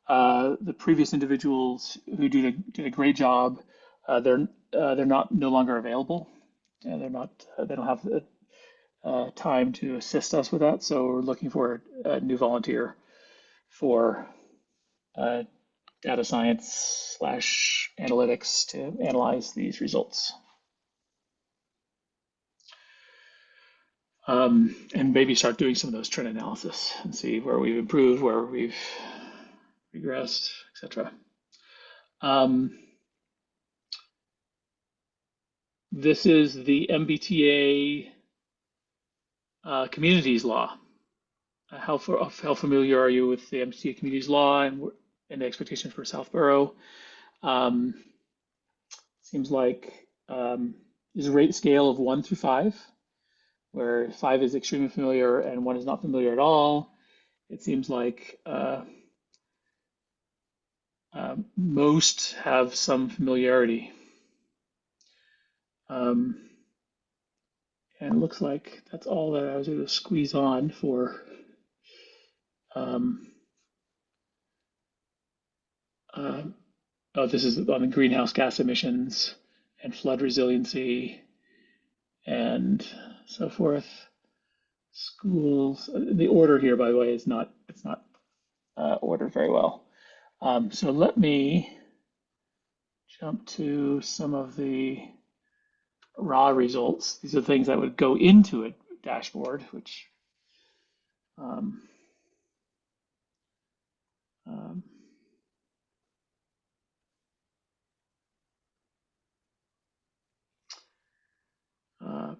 The previous individuals who did a great job, they're no longer available. They don't have the time to assist us with that. So we're looking for a new volunteer for data science / analytics to analyze these results. And maybe start doing some of those trend analysis and see where we've improved, where we've regressed, etc. This is the MBTA communities law. How familiar are you with the MBTA communities law and the expectations for Southborough? Seems like there's a rate scale of 1 through 5, where 5 is extremely familiar and 1 is not familiar at all. It seems like most have some familiarity. And it looks like that's all that I was able to squeeze on for this is on the greenhouse gas emissions and flood resiliency and so forth. Schools, the order here, by the way, it's not ordered very well. So let me jump to some of the raw results. These are things that would go into a dashboard, which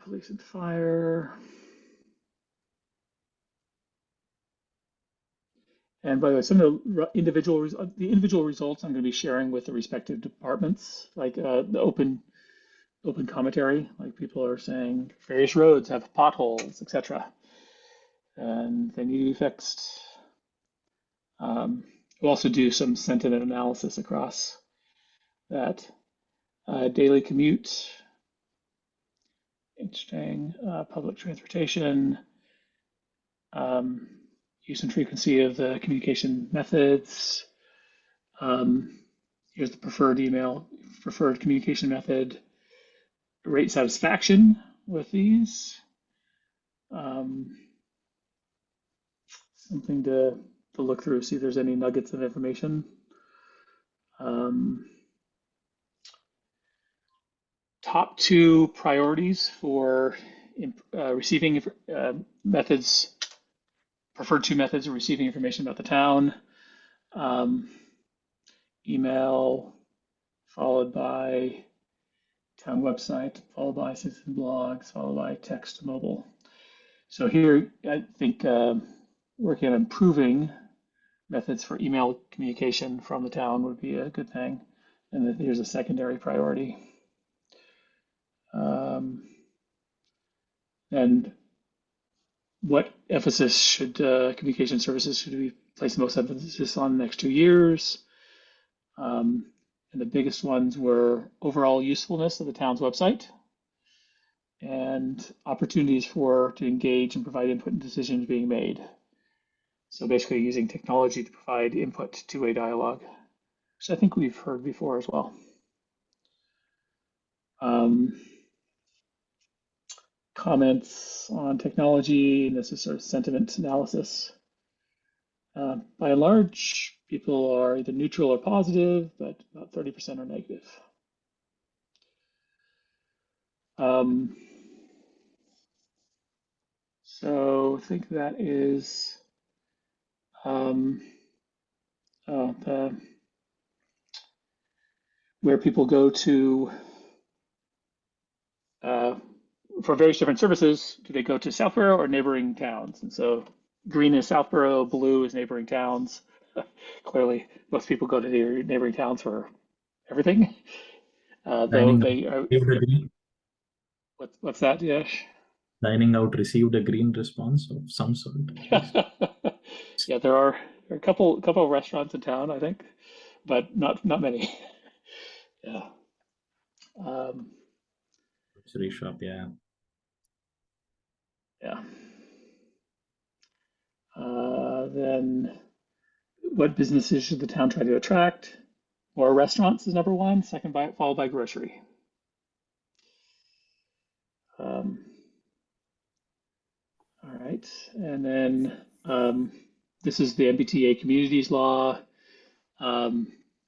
police and fire. And by the way, some of the individual results I'm going to be sharing with the respective departments, like the open commentary, like people are saying various roads have potholes, etc., and they need to be fixed. We'll also do some sentiment analysis across that. Daily commute, interesting. Public transportation, use and frequency of the communication methods. Here's the preferred communication method. Rate satisfaction with these. Something to look through, see if there's any nuggets of information. Top 2 priorities for receiving methods, preferred two methods of receiving information about the town. Email, followed by town website, followed by citizen blogs, followed by text to mobile. So here, I think working on improving methods for email communication from the town would be a good thing. And then here's a secondary priority. And what emphasis should communication services should we place the most emphasis on the next 2 years? And the biggest ones were overall usefulness of the town's website and opportunities to engage and provide input in decisions being made. So basically using technology to provide input to two-way dialogue, which I think we've heard before as well. Comments on technology, and this is sort of sentiment analysis. By and large, people are either neutral or positive, but about 30% are negative. So I think that is where people go to for various different services. Do they go to Southborough or neighboring towns? And so green is Southborough, blue is neighboring towns. Clearly, most people go to their neighboring towns for everything. Though they are. What's that, Yash? Dining out received a green response of some sort. Yeah, there are a couple of restaurants in town, I think, but not many. Yeah. Grocery shop, yeah. Yeah. Then what businesses should the town try to attract? More restaurants is number one, followed by grocery. All right, and then this is the MBTA Communities Law. As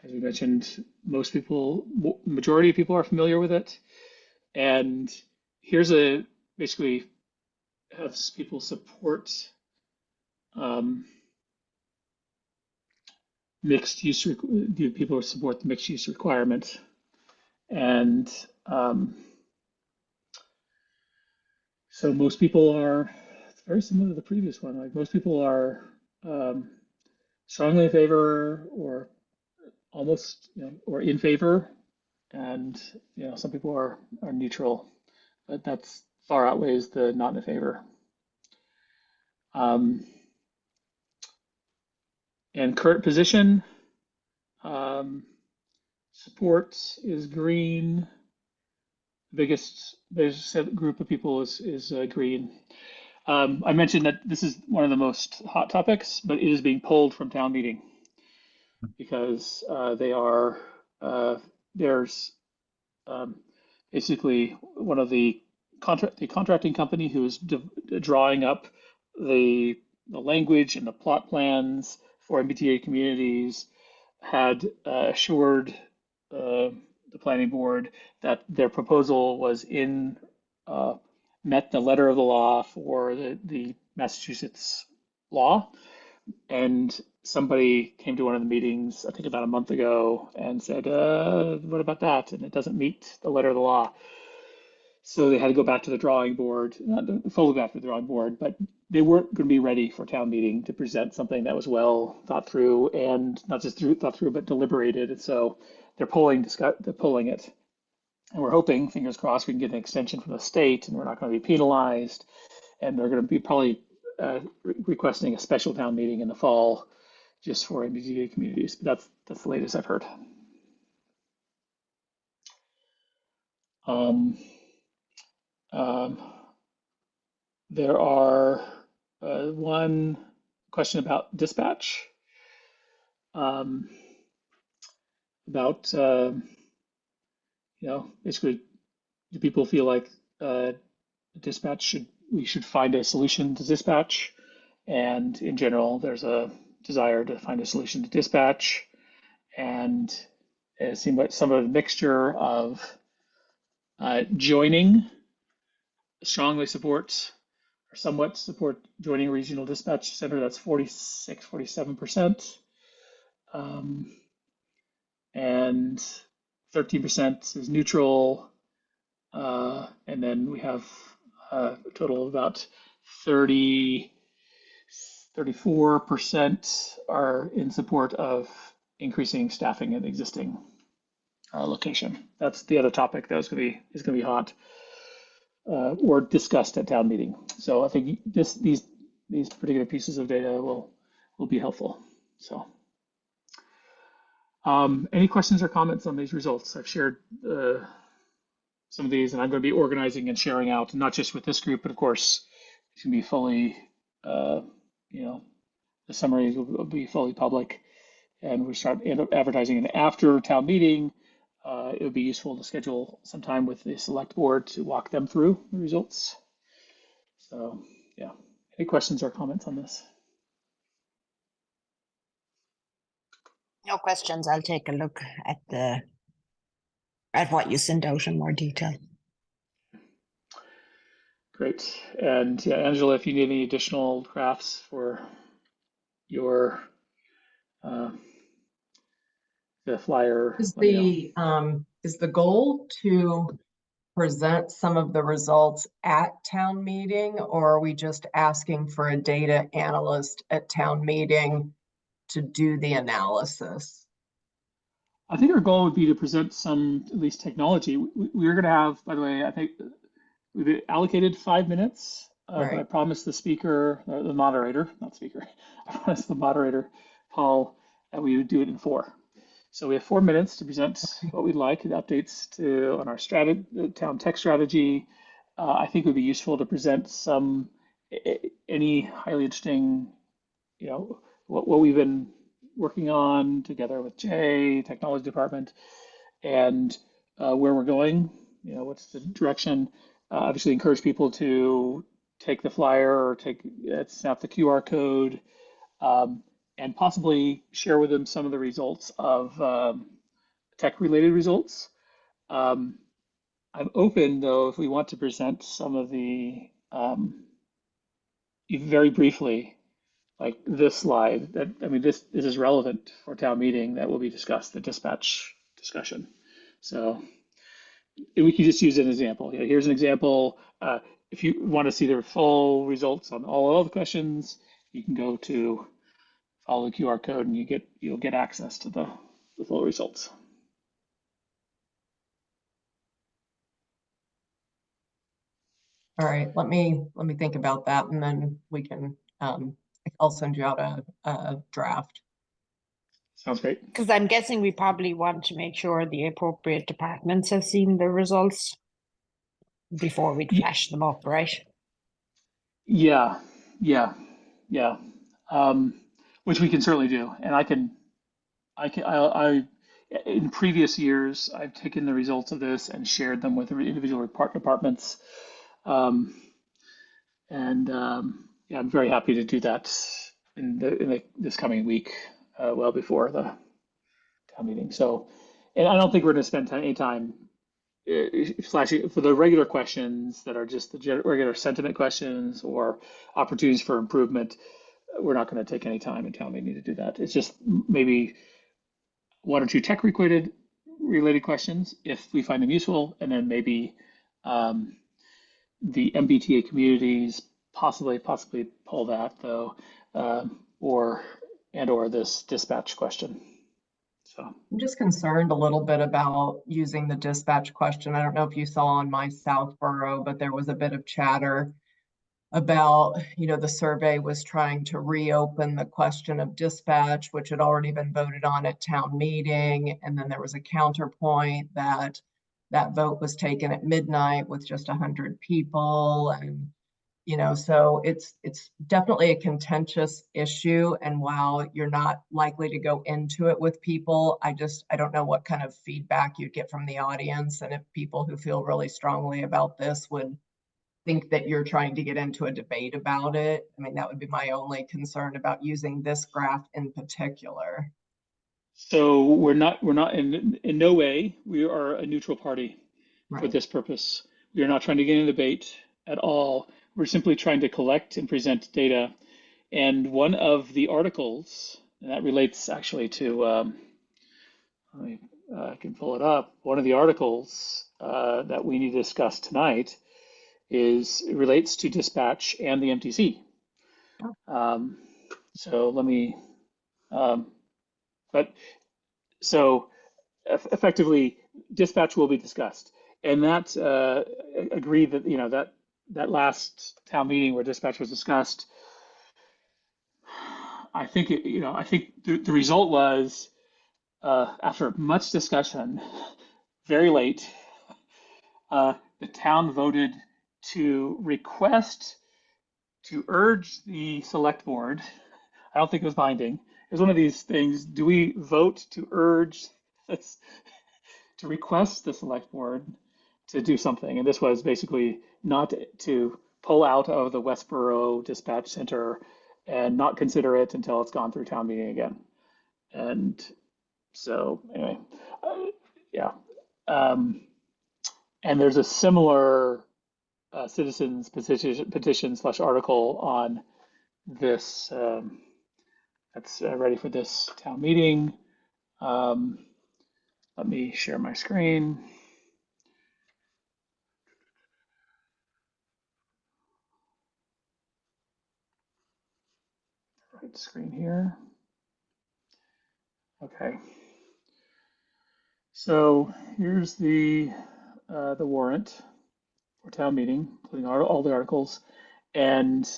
we mentioned, majority of people are familiar with it. And here's basically has people support mixed use, do people support the mixed use requirement. And so most people are, it's very similar to the previous one, like most people are strongly in favor or almost, or in favor. And, some people are neutral, but that's far outweighs the not in favor. And current position, support is green. Biggest group of people is green. I mentioned that this is one of the most hot topics, but it is being pulled from town meeting because there's basically one of the contracting company who is drawing up the language and the plot plans for MBTA communities had assured the planning board that their proposal was met the letter of the law for the Massachusetts law. And somebody came to one of the meetings, I think about a month ago, and said, what about that? And it doesn't meet the letter of the law. So they had to go back to the drawing board, not fully back to the drawing board, but they weren't going to be ready for town meeting to present something that was well thought through and not just thought through, but deliberated. And so they're pulling it. And we're hoping, fingers crossed, we can get an extension from the state and we're not going to be penalized. And they're going to be probably requesting a special town meeting in the fall just for MBTA communities. But that's the latest I've heard. There are one question about dispatch, about basically, do people feel like dispatch we should find a solution to dispatch? And in general, there's a desire to find a solution to dispatch, and it seemed like some of the mixture of joining strongly support or somewhat support joining a regional dispatch center. That's 46, 47%. And 13% is neutral. And then we have a total of about 34% are in support of increasing staffing at the existing location. That's the other topic that is going to be hot or discussed at town meeting. So I think these particular pieces of data will be helpful. So, any questions or comments on these results? I've shared some of these, and I'm going to be organizing and sharing out, not just with this group, but of course, it's going to be fully, the summaries will be fully public, and we start advertising. And after town meeting, it would be useful to schedule some time with the select board to walk them through the results. So, yeah, any questions or comments on this? No questions. I'll take a look at what you sent out in more detail. Great. And yeah, Angela, if you need any additional graphs for your the flyer, Is let me know. the goal to present some of the results at town meeting, or are we just asking for a data analyst at town meeting to do the analysis? I think our goal would be to present some, at least technology. We're going to have, by the way, I think we've allocated 5 minutes. But I Right. promised the speaker, the moderator, not speaker, I promised the moderator, Paul, that we would do it in 4. So we have 4 minutes to present what we'd like, and updates on our town tech strategy. I think it would be useful to present any highly interesting, what we've been working on together with Jay, technology department, and where we're going. What's the direction? Obviously, encourage people to take the flyer or snap the QR code, and possibly share with them some of the results of tech-related results. I'm open, though, if we want to present some of the very briefly, like this slide. This is relevant for town meeting that will be discussed, the dispatch discussion. So we can just use an example. Here's an example. If you want to see the full results on all of the questions, you can follow the QR code, and you'll get access to the full results. All right, let me think about that, and then we can I'll send you out a draft. Sounds great. Because I'm guessing we probably want to make sure the appropriate departments have seen the results before we flash them up, right? Yeah. Which we can certainly do, and I in previous years, I've taken the results of this and shared them with the individual departments. Yeah, I'm very happy to do that in this coming week, well before the town meeting. So, and I don't think we're going to spend any time flashing for the regular questions that are just the regular sentiment questions or opportunities for improvement. We're not going to take any time in town meeting to do that. It's just maybe 1 or 2 tech related questions if we find them useful, and then maybe the MBTA communities possibly pull that though, or this dispatch question. So I'm just concerned a little bit about using the dispatch question. I don't know if you saw on my Southborough, but there was a bit of chatter about, the survey was trying to reopen the question of dispatch, which had already been voted on at town meeting. And then there was a counterpoint that vote was taken at midnight with just 100 people. And, so it's definitely a contentious issue. And while you're not likely to go into it with people, I don't know what kind of feedback you'd get from the audience. And if people who feel really strongly about this would think that you're trying to get into a debate about it. That would be my only concern about using this graph in particular. So we're not in no way, we are a neutral party for Right. this purpose. We are not trying to get in a debate. at all. We're simply trying to collect and present data. And one of the articles, and that relates actually to, I can pull it up. One of the articles that we need to discuss tonight relates to dispatch and the MTC. So let me, but so effectively, dispatch will be discussed, and that agreed that that last town meeting where dispatch was discussed. I think I think the result was after much discussion, very late, the town voted to urge the select board. I don't think it was binding. It was one of these things. Do we vote to urge this, to request the select board to do something? And this was basically not to pull out of the Westboro Dispatch Center and not consider it until it's gone through town meeting again. And so anyway, yeah. And there's a similar citizens petition / article on this that's ready for this town meeting. Let me share my screen. Right screen here. Okay. So here's the warrant for town meeting, including all the articles, and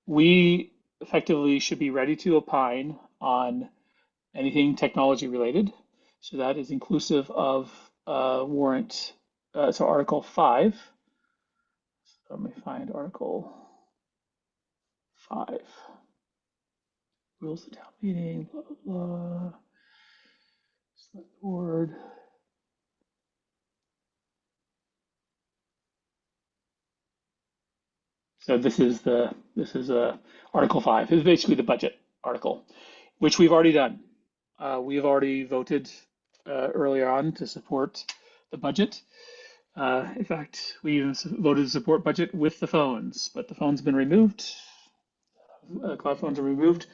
we effectively should be ready to opine on anything technology related. So that is inclusive of warrant, so Article 5. So let me find Article 5. Rules of town meeting, blah, blah, blah. Select board. So this is Article 5. This is basically the budget article, which we've already done. We've already voted earlier on to support the budget. In fact, we even voted to support budget with the phones, but the phone's been removed. Cloud phones are removed,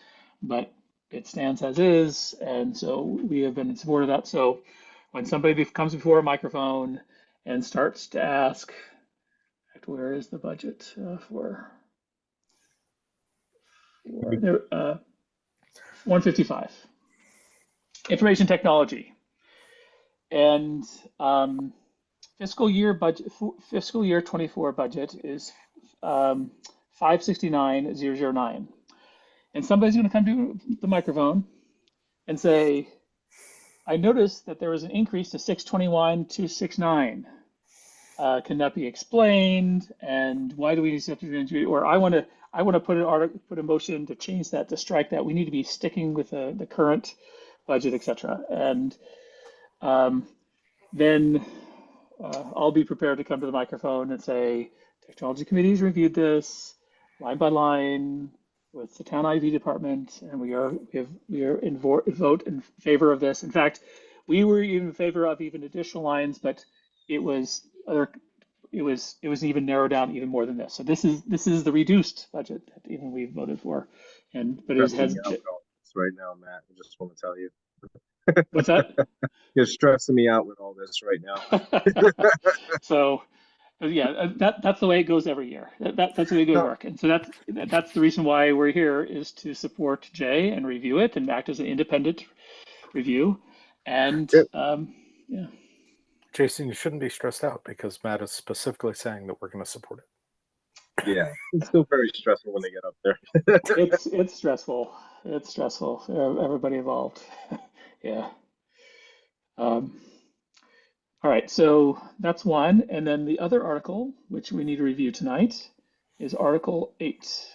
but it stands as is, and so we have been in support of that. So when somebody comes before a microphone and starts to ask, where is the budget for 155, information technology, and fiscal year 24 budget is 569,009. And somebody's going to come to the microphone and say, I noticed that there was an increase to 621,269. Can that be explained? And why do we need to? Or I want to put a motion to change that, to strike that. We need to be sticking with the current budget, etc. And then I'll be prepared to come to the microphone and say, technology committee's reviewed this line by line with the town IT department, and we are in vote in favor of this. In fact, we were in favor of even additional lines, but it was even narrowed down even more than this. So this is the reduced budget that even we voted for, but it has right now, Matt. I just want to tell you. What's that? You're stressing me out with all this right now. So yeah, that's the way it goes every year. That's the way it goes work. And so that's the reason why we're here, is to support Jay and review it and act as an independent review. And yeah. Jason, you shouldn't be stressed out because Matt is specifically saying that we're going to support it. Yeah, it's still very stressful when they get up there. It's stressful. It's stressful for everybody involved. Yeah. All right, so that's one. And then the other article, which we need to review tonight, is Article 8.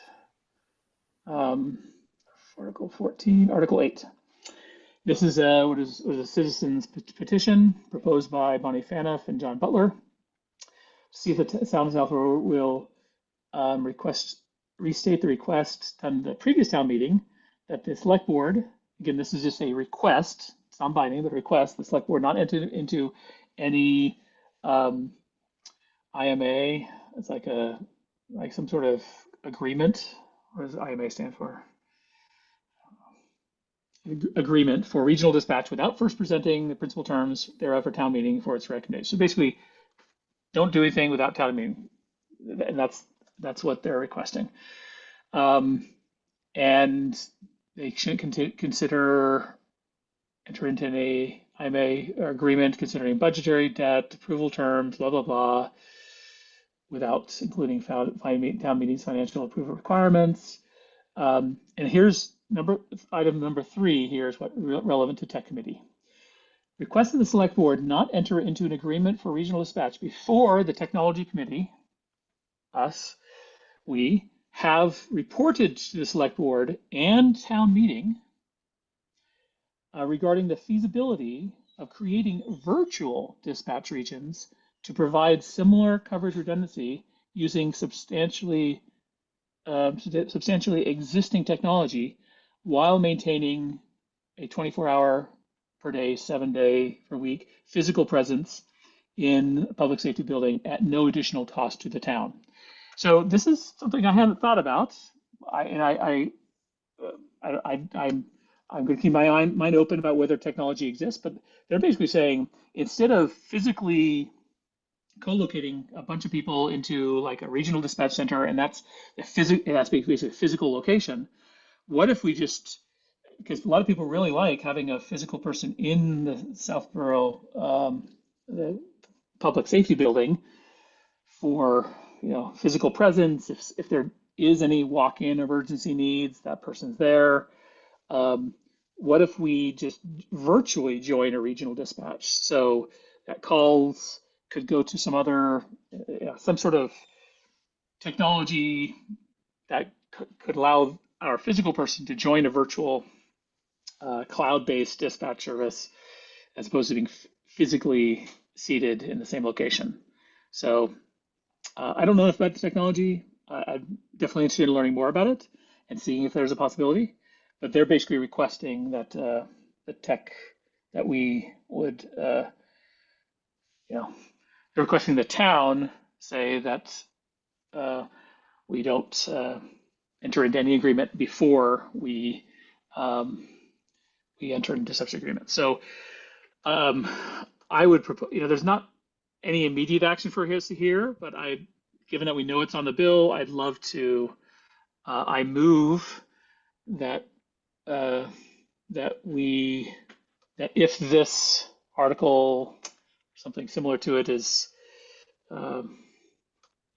Article 14, Article 8. This is was a citizen's petition proposed by Bonnie Fanoff and John Butler. See if the Sound South will restate the request done the previous town meeting, that the select board, again, this is just a request, it's non-binding, but request, the select board not enter into any IMA. It's like some sort of agreement. What does IMA stand for? Agreement for regional dispatch without first presenting the principal terms thereof for town meeting for its recommendation. So basically, don't do anything without town meeting, and that's what they're requesting. And they should consider enter into a IMA agreement considering budgetary debt, approval terms, blah blah blah, without including town meeting's financial approval requirements. And here's item number 3 here is what relevant to tech committee. Request that the select board not enter into an agreement for regional dispatch before the technology committee, we have reported to the select board and town meeting regarding the feasibility of creating virtual dispatch regions to provide similar coverage redundancy using substantially existing technology while maintaining a 24-hour per day, 7-day per week physical presence in a public safety building at no additional cost to the town. So this is something I hadn't thought about. I'm going to keep my mind open about whether technology exists, but they're basically saying instead of physically co-locating a bunch of people into like a regional dispatch center, and that's basically a physical location. What if we just, because a lot of people really like having a physical person in the Southborough the public safety building for physical presence. If there is any walk-in emergency needs, that person's there. What if we just virtually join a regional dispatch so that calls could go to some other, some sort of technology that could allow our physical person to join a virtual cloud-based dispatch service as opposed to being physically seated in the same location. So I don't know enough about the technology. I'm definitely interested in learning more about it and seeing if there's a possibility. But they're basically requesting that the tech that we would, they're requesting the town say that we don't enter into any agreement before we enter into such agreement. So I would propose, there's not any immediate action for us here, but given that we know it's on the bill, I'd love to, I move that that if this article, something similar to it, is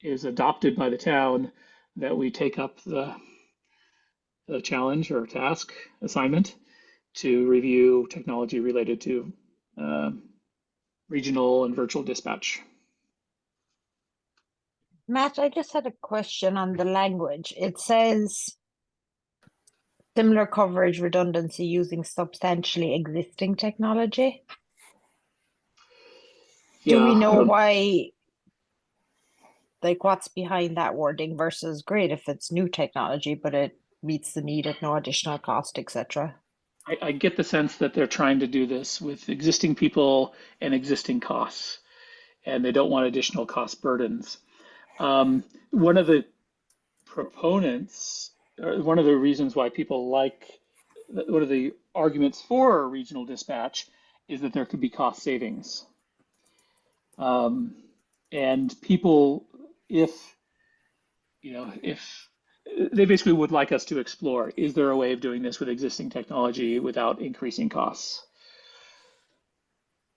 adopted by the town, that we take up the challenge or task assignment to review technology related to regional and virtual dispatch. Matt, I just had a question on the language. It says similar coverage redundancy using substantially existing technology. Do we know why, like what's behind that wording versus great if it's new technology, but it meets the need at no additional cost, etc.? I get the sense that they're trying to do this with existing people and existing costs, and they don't want additional cost burdens. One of the proponents, or one of the reasons why people one of the arguments for regional dispatch is that there could be cost savings. And people, if they basically would like us to explore, is there a way of doing this with existing technology without increasing costs?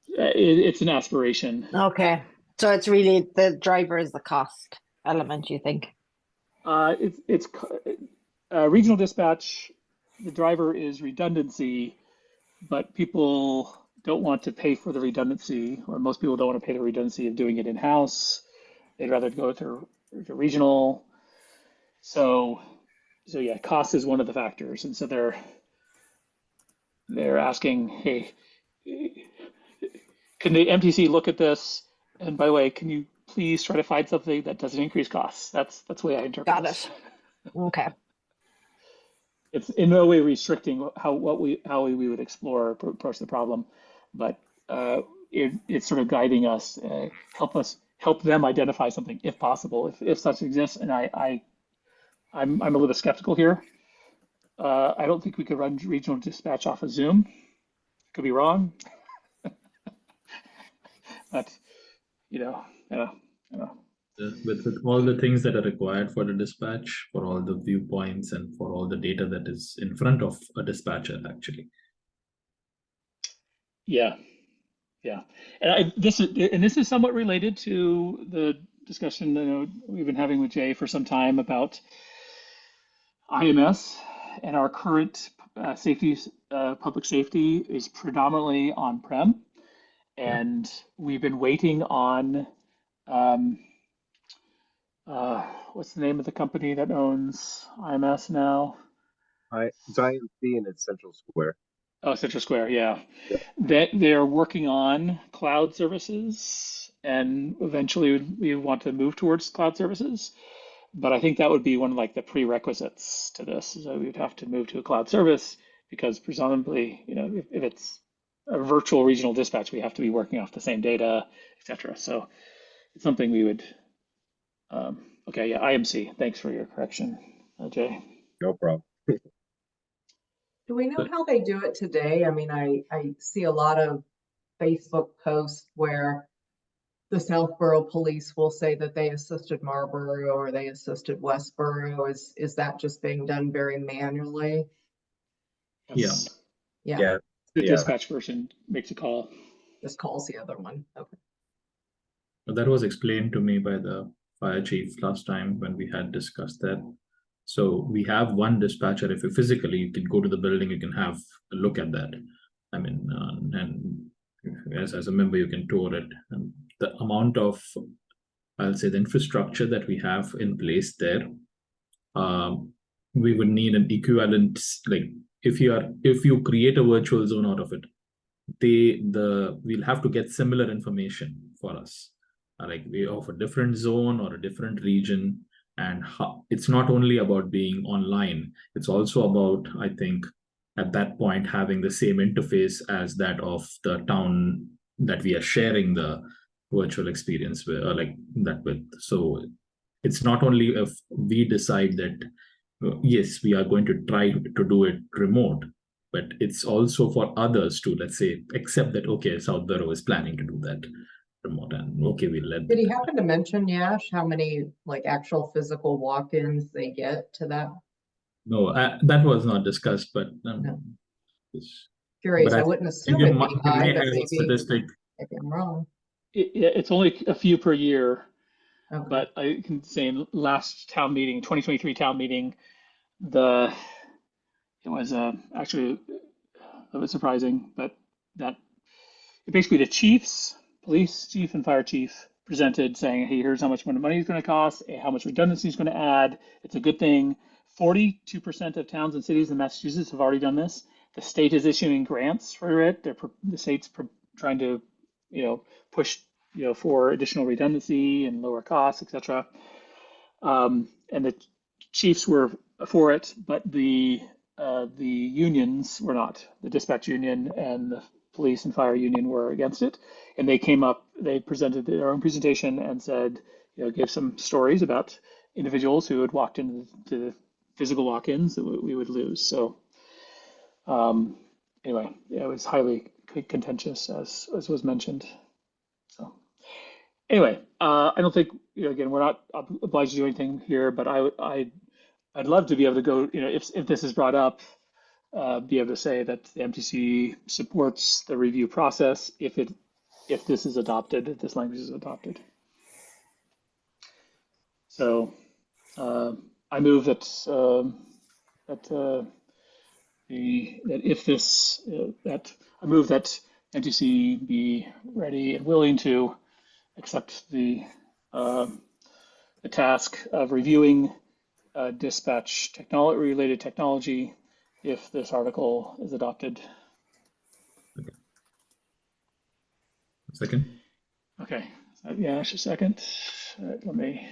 It's an aspiration. Okay, so it's really the driver is the cost element, you think? It's regional dispatch. The driver is redundancy, but people don't want to pay for the redundancy, or most people don't want to pay the redundancy of doing it in-house. They'd rather go to regional. So yeah, cost is one of the factors, and so they're asking, hey, can the MTC look at this? And by the way, can you please try to find something that doesn't increase costs? That's the way I interpret Got this. it. Okay. It's in no way restricting how we would approach the problem, but it's sort of guiding us, help them identify something if possible, if such exists. And I'm a little bit skeptical here. I don't think we could run regional dispatch off of Zoom. Could be wrong, but you know, you know. With all the things that are required for the dispatch, for all the viewpoints and for all the data that is in front of a dispatcher, actually. Yeah, yeah. And this is somewhat related to the discussion that we've been having with Jay for some time about IMS, and our current public safety is predominantly on-prem, Yeah. and we've been waiting on um, what's the name of the company that owns IMS now? It's INC and it's Central Square. Oh, Central Square, yeah. Yeah. That they're working on cloud services, and eventually we want to move towards cloud services. But I think that would be one of like the prerequisites to this. So we would have to move to a cloud service because presumably, if it's a virtual regional dispatch, we have to be working off the same data, etc. So it's something we would. Okay, yeah, IMC. Thanks for your correction, Jay. No problem. Do we know But how they do it today? I mean, I see a lot of Facebook posts where the Southborough police will say that they assisted Marlborough or they assisted Westborough. Is that just being done very manually? Yes. Yeah, Yeah. The Yeah. dispatch version makes a call. this calls the other one. Okay. that was explained to me by the fire chief last time when we had discussed that. So we have one dispatcher. If you physically you can go to the building, you can have a look at that. I mean, and as a member, you can tour it. And the amount of, I'll say, the infrastructure that we have in place there, we would need an equivalent. Like if you create a virtual zone out of it, we'll have to get similar information for us. Like we offer different zone or a different region, and it's not only about being online, it's also about, I think, at that point having the same interface as that of the town that we are sharing the virtual experience with, or like that with. So it's not only if we decide that yes, we are going to try to do it remote, but it's also for others to, let's say, accept that okay, Southborough is planning to do that remote, and okay, we'll let Did he them. happen to mention, Yash, how many like actual physical walk-ins they get to that? No, that was not discussed, but No. it's- Curious, but I wouldn't think assume it'd be you high, may but have a maybe statistic. I'm wrong. It's only a few per year, Okay. but I can say in last town meeting, 2023 town meeting, it was actually a bit surprising, but that basically the chiefs, police chief and fire chief, presented saying, hey, here's how much money it's going to cost, how much redundancy is going to add. It's a good thing. 42% of towns and cities in Massachusetts have already done this. The state is issuing grants for it. The state's trying to, push, for additional redundancy and lower costs, etc. And the chiefs were for it, but the unions were not. The dispatch union and the police and fire union were against it, and they presented their own presentation and said, gave some stories about individuals who had walked into the physical walk-ins that we would lose. So anyway, it was highly contentious, as was mentioned. So anyway, I don't think, again, we're not obliged to do anything here, but I'd love to be able to go, if this is brought up, be able to say that the MTC supports the review process if this is adopted, if this language is adopted. So I move that I move that MTC be ready and willing to accept the task of reviewing dispatch related technology if this article is adopted. Second. Okay, yeah, just a second. All right, let me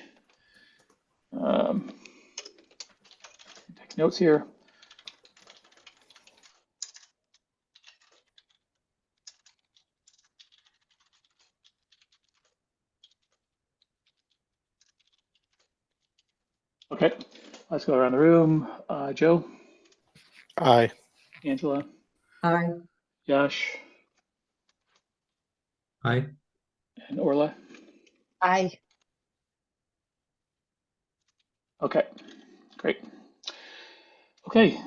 take notes here. let's go around the room. Joe, Aye. Angela, Aye. Yash, Aye. and Orla. Aye. Okay, great. Okay,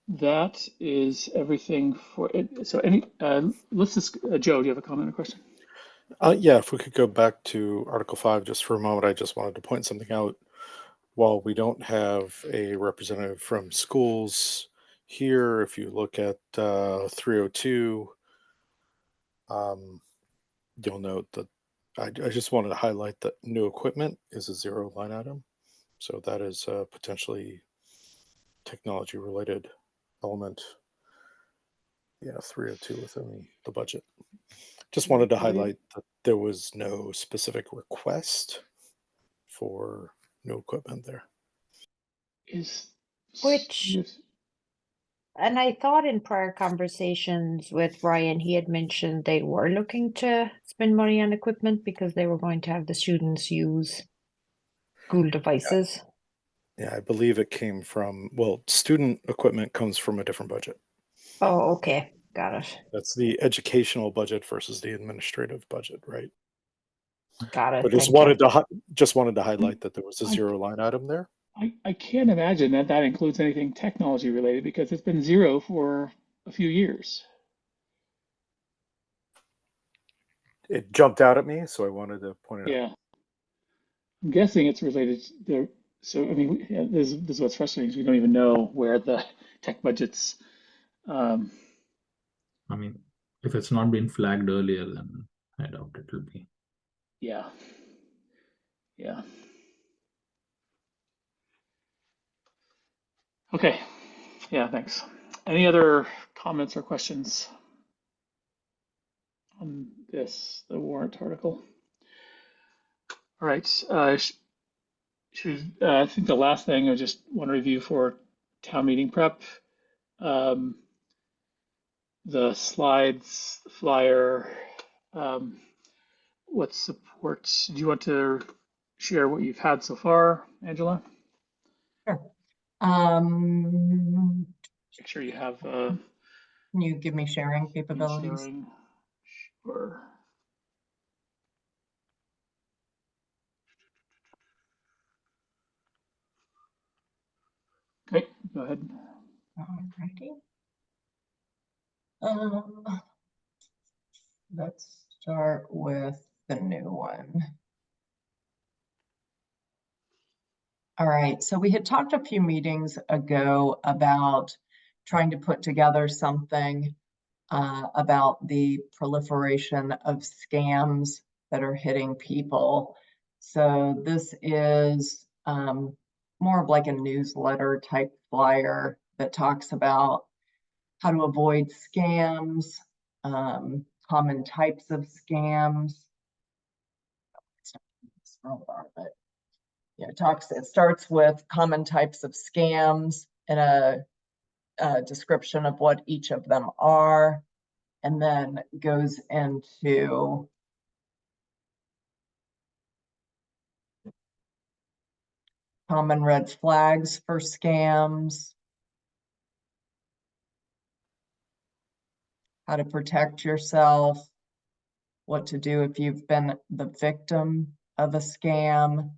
that is everything for it. So let's just, Joe, do you have a comment or question? Yeah, if we could go back to Article 5 just for a moment, I just wanted to point something out. While we don't have a representative from schools here, if you look at 302, you'll note that I just wanted to highlight that new equipment is a zero line item. So that is a potentially technology related element. Yeah, 302 within the budget. Just wanted to highlight that there was no specific request for new equipment there. Which, and I thought in prior conversations with Ryan, he had mentioned they were looking to spend money on equipment because they were going to have the students use school devices. Yeah, I believe it came from, well, student equipment comes from a different budget. Oh, okay. Got it. That's the educational budget versus the administrative budget, right? Got it. But Thank you. just wanted to highlight that there was a zero line item there. I can't imagine that that includes anything technology related because it's been zero for a few years. It jumped out at me, so I wanted to point it out. Yeah, I'm guessing it's related there. So, I mean, yeah, this is what's frustrating is we don't even know where the tech budgets. Um, I mean, if it's not been flagged earlier, then I doubt it will be. yeah, yeah. Okay, yeah, thanks. Any other comments or questions on this, the warrant article? All right, I think the last thing I just want to review for town meeting prep. Um, the slides, the flyer, um, what supports, do you want to share what you've had so far, Angela? Sure. Can Make sure you have you give me sharing capabilities? sharing. Sure. Okay, go ahead. Alrighty. Let's start with the new one. All right, so we had talked a few meetings ago about trying to put together something about the proliferation of scams that are hitting people. So this is more of like a newsletter type flyer that talks about how to avoid scams, common types of scams. It's not scroll bar, but yeah, it starts with common types of scams and a description of what each of them are, and then goes into common red flags for scams, how to protect yourself, what to do if you've been the victim of a scam,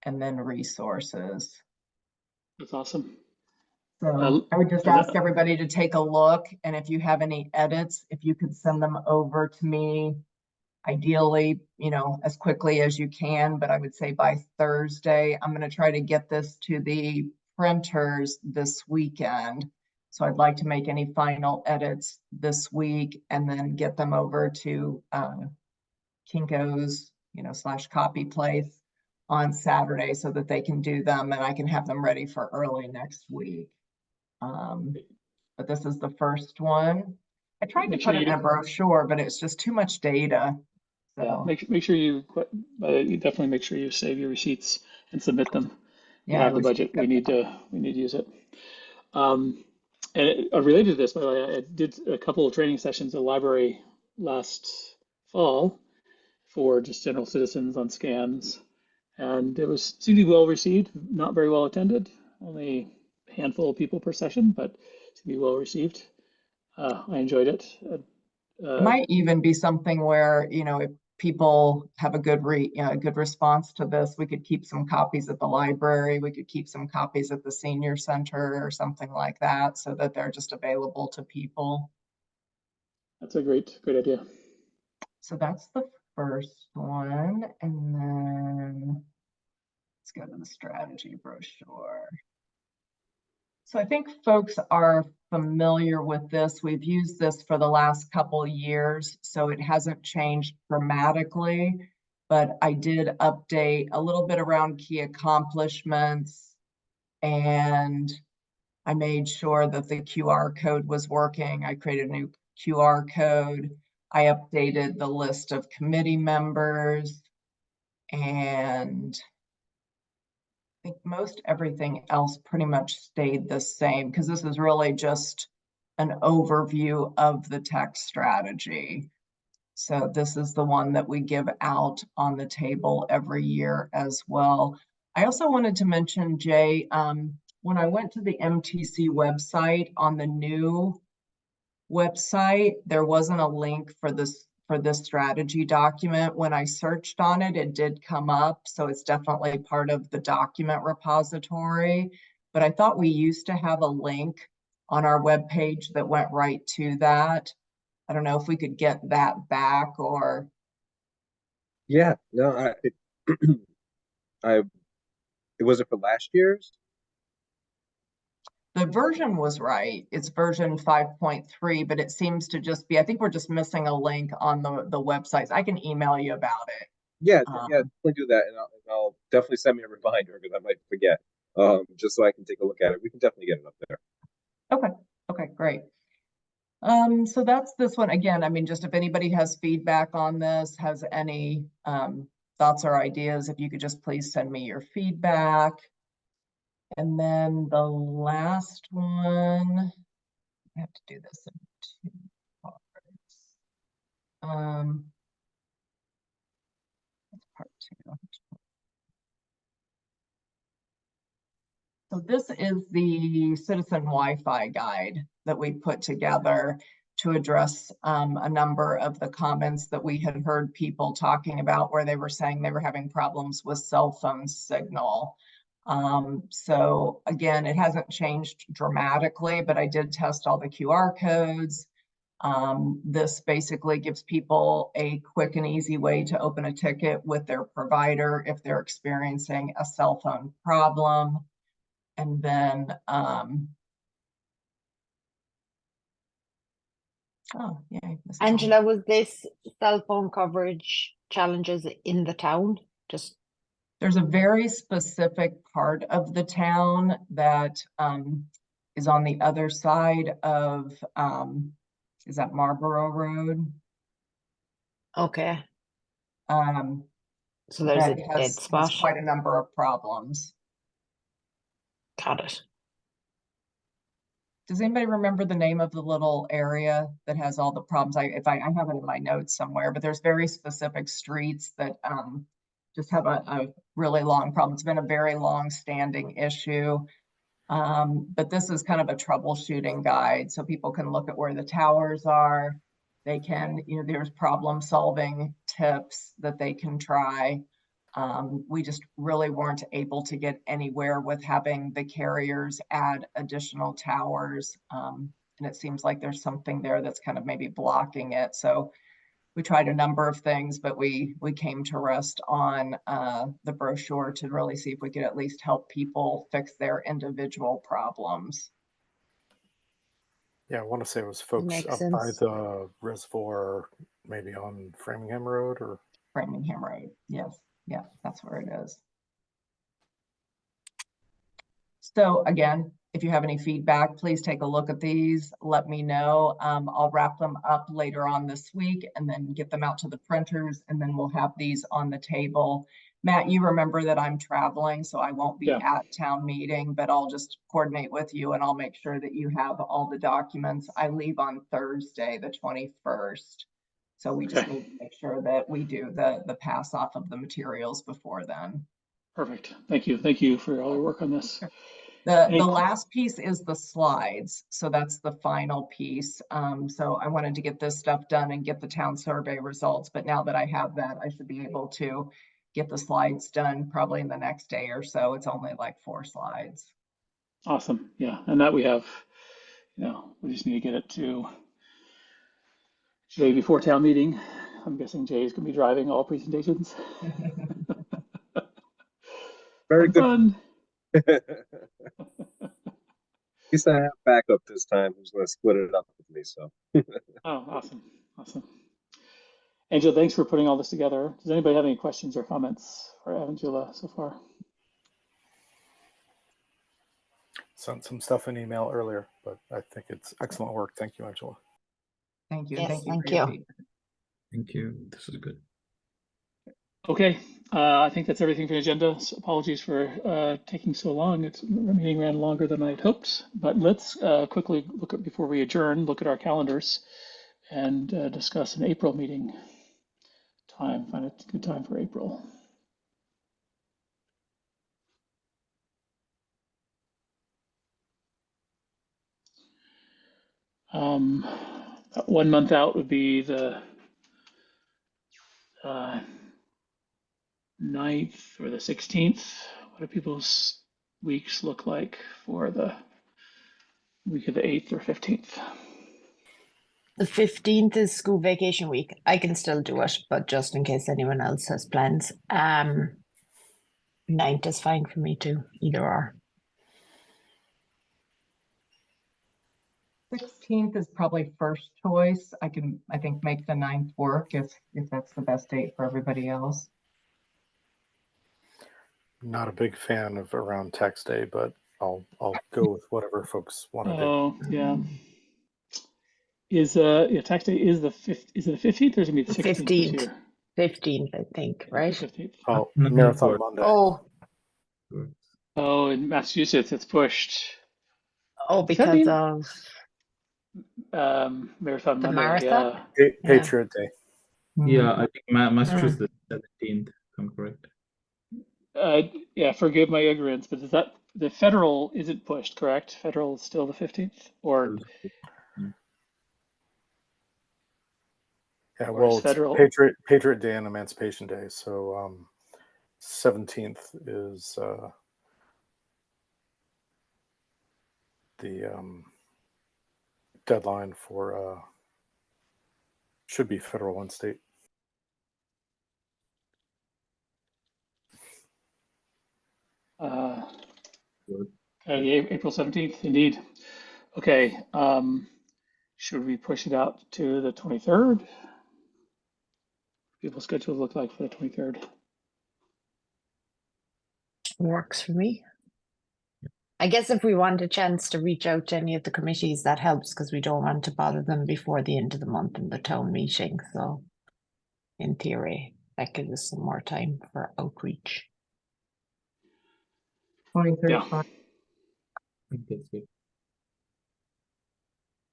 and then resources. That's awesome. So I would just ask everybody to take a look, and if you have any edits, if you could send them over to me, ideally, as quickly as you can, but I would say by Thursday. I'm going to try to get this to the printers this weekend. So I'd like to make any final edits this week and then get them over to Kinko's, / copy place on Saturday so that they can do them and I can have them ready for early next week. But this is the first one. I tried to put it in a brochure, but it's just too much data. So yeah, make sure you definitely make sure you save your receipts and submit them. You have the budget. We need to use it. And related to this, by the way, I did a couple of training sessions at the library last fall for just general citizens on scams. and it was seemed to be well received, not very well attended, only a handful of people per session, but seemed to be well received. I enjoyed it. It might even be something where, you know, if people have a good response to this, we could keep some copies at the library, we could keep some copies at the senior center or something like that, so that they're just available to people. That's a great idea. So that's the first one, and then let's go to the strategy brochure. So I think folks are familiar with this. We've used this for the last couple of years, so it hasn't changed dramatically, but I did update a little bit around key accomplishments, and I made sure that the QR code was working. I created a new QR code. I updated the list of committee members, and I think most everything else pretty much stayed the same, because this is really just an overview of the tech strategy. So this is the one that we give out on the table every year as well. I also wanted to mention, Jay, when I went to the MTC website, on the new website, there wasn't a link for this strategy document. When I searched on it, it did come up, so it's definitely part of the document repository. But I thought we used to have a link on our webpage that went right to that. I don't know if we could get that back, or Yeah, no, I it was it for last year's? the version was right. It's version 5.3, but it seems to just be, I think we're just missing a link on the websites. I can email you about it. Yeah, Um, yeah, definitely do that, and I'll definitely send me a reminder because I might forget. Just so I can take a look at it. We can definitely get it up there. Okay, great. So that's this one. Again, I mean, just if anybody has feedback on this, has any thoughts or ideas, if you could just please send me your feedback. And then the last one, I have to do this in 2 parts. That's part 2. So this is the citizen Wi-Fi guide that we put together to address a number of the comments that we had heard people talking about, where they were saying they were having problems with cell phone signal. So again, it hasn't changed dramatically, but I did test all the QR codes. This basically gives people a quick and easy way to open a ticket with their provider if they're experiencing a cell phone problem. And then, oh, yay. Angela, was this cell phone coverage challenges in the town? Just There's a very specific part of the town that is on the other side of, is that Marlborough Road? okay. So there's That a dead has spot. quite a number of problems. Got it. Does anybody remember the name of the little area that has all the problems? I have it in my notes somewhere, but there's very specific streets that just have a really long problem. It's been a very long standing issue. But this is kind of a troubleshooting guide, so people can look at where the towers are. They can, you know, there's problem solving tips that they can try. We just really weren't able to get anywhere with having the carriers add additional towers. And it seems like there's something there that's kind of maybe blocking it. So we tried a number of things, but we came to rest on the brochure to really see if we could at least help people fix their individual problems. Yeah, I want to say it was folks Makes up by sense. the reservoir, maybe on Framingham Road or. Framingham Road, yes, yeah, that's where it is. So again, if you have any feedback, please take a look at these. Let me know. I'll wrap them up later on this week and then get them out to the printers, and then we'll have these on the table. Matt, you remember that I'm traveling, so I won't be at town meeting, but I'll just coordinate with you and I'll make sure that you have all the documents. I leave on Thursday, the 21st. So we just need to make sure that we do the pass off of the materials before then. Perfect. Thank you. Thank you for all your work on this. The Any- last piece is the slides. So that's the final piece. So I wanted to get this stuff done and get the town survey results. But now that I have that, I should be able to get the slides done probably in the next day or so. It's only like 4 slides. Awesome. Yeah. And that we have, we just need to get it to Jay before town meeting. I'm guessing Jay's going to be driving all presentations. Very good. Fun. At least I have backup this time who's going to split it up with me. So. Oh, awesome. Awesome. Angela, thanks for putting all this together. Does anybody have any questions or comments for Angela so far? Sent some stuff in email earlier, but I think it's excellent work. Thank you, Angela. Thank you. Yes, Thank you thank for your you. feedback. Thank you. This is good. Okay, I think that's everything for the agenda. So apologies for taking so long. The meeting ran longer than I had hoped, but let's quickly look at, before we adjourn, look at our calendars and discuss an April meeting time. Find a good time for April. Um, 1 month out would be the 9th or the 16th. What do people's weeks look like for the week of the 8th or 15th? The 15th is school vacation week. I can still do it, but just in case anyone else has plans. 9th is fine for me too, either or. 16th is probably first choice. I think, make the 9th work if that's the best date for everybody else. Not a big fan of around tax day, but I'll go with whatever folks want to do. Oh, yeah. Is tax day is the 5th? Is it the 15th or is it gonna be the 16th this 15th. year? 15th, I think, right? The 15th. Oh, No, Marathon for- Monday. Oh, Oh, in Massachusetts, it's pushed. oh, Does that because mean of Marathon the Monday? marathon? Yeah. Patriot Day. Yeah, I think Massachusetts is 17th, if I'm correct. Yeah, forgive my ignorance, but is that the federal isn't pushed, correct? Federal is still the 15th, or Yeah, Or well, is it's federal- Patriot Day and Emancipation Day. So 17th is the deadline for should be federal and state. April 17th, indeed. Okay, should we push it out to the 23rd? People's schedules look like for the 23rd. Works for me. I guess if we want a chance to reach out to any of the committees, that helps because we don't want to bother them before the end of the month in the town meeting. So in theory, that gives us some more time for outreach. 23rd. Yeah. I think that's good.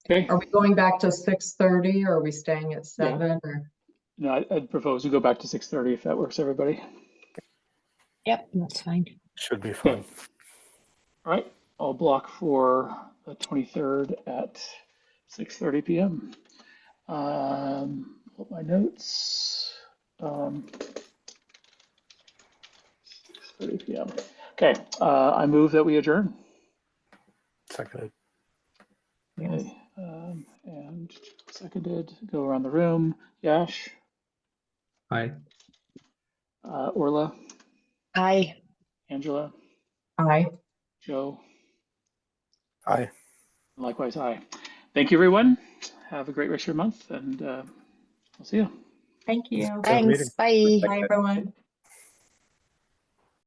Okay, Are we going back to 6:30 or are we staying at 7? Or no, I'd propose we go back to 6:30 if that works, everybody. Yep, that's fine. Should be fine. All right, I'll block for the 23rd at 6:30 p.m. Hold my notes. 6:30 p.m. Okay, I move that we adjourn. Seconded. yes. Okay, and seconded. Go around the room. Yash, Hi. Orla, Aye. Angela, Aye. Joe. Aye. Likewise, aye. Thank you, everyone. Have a great rest of your month, and we'll see you. Thank you. Good meeting. Thanks. Bye. Bye, everyone.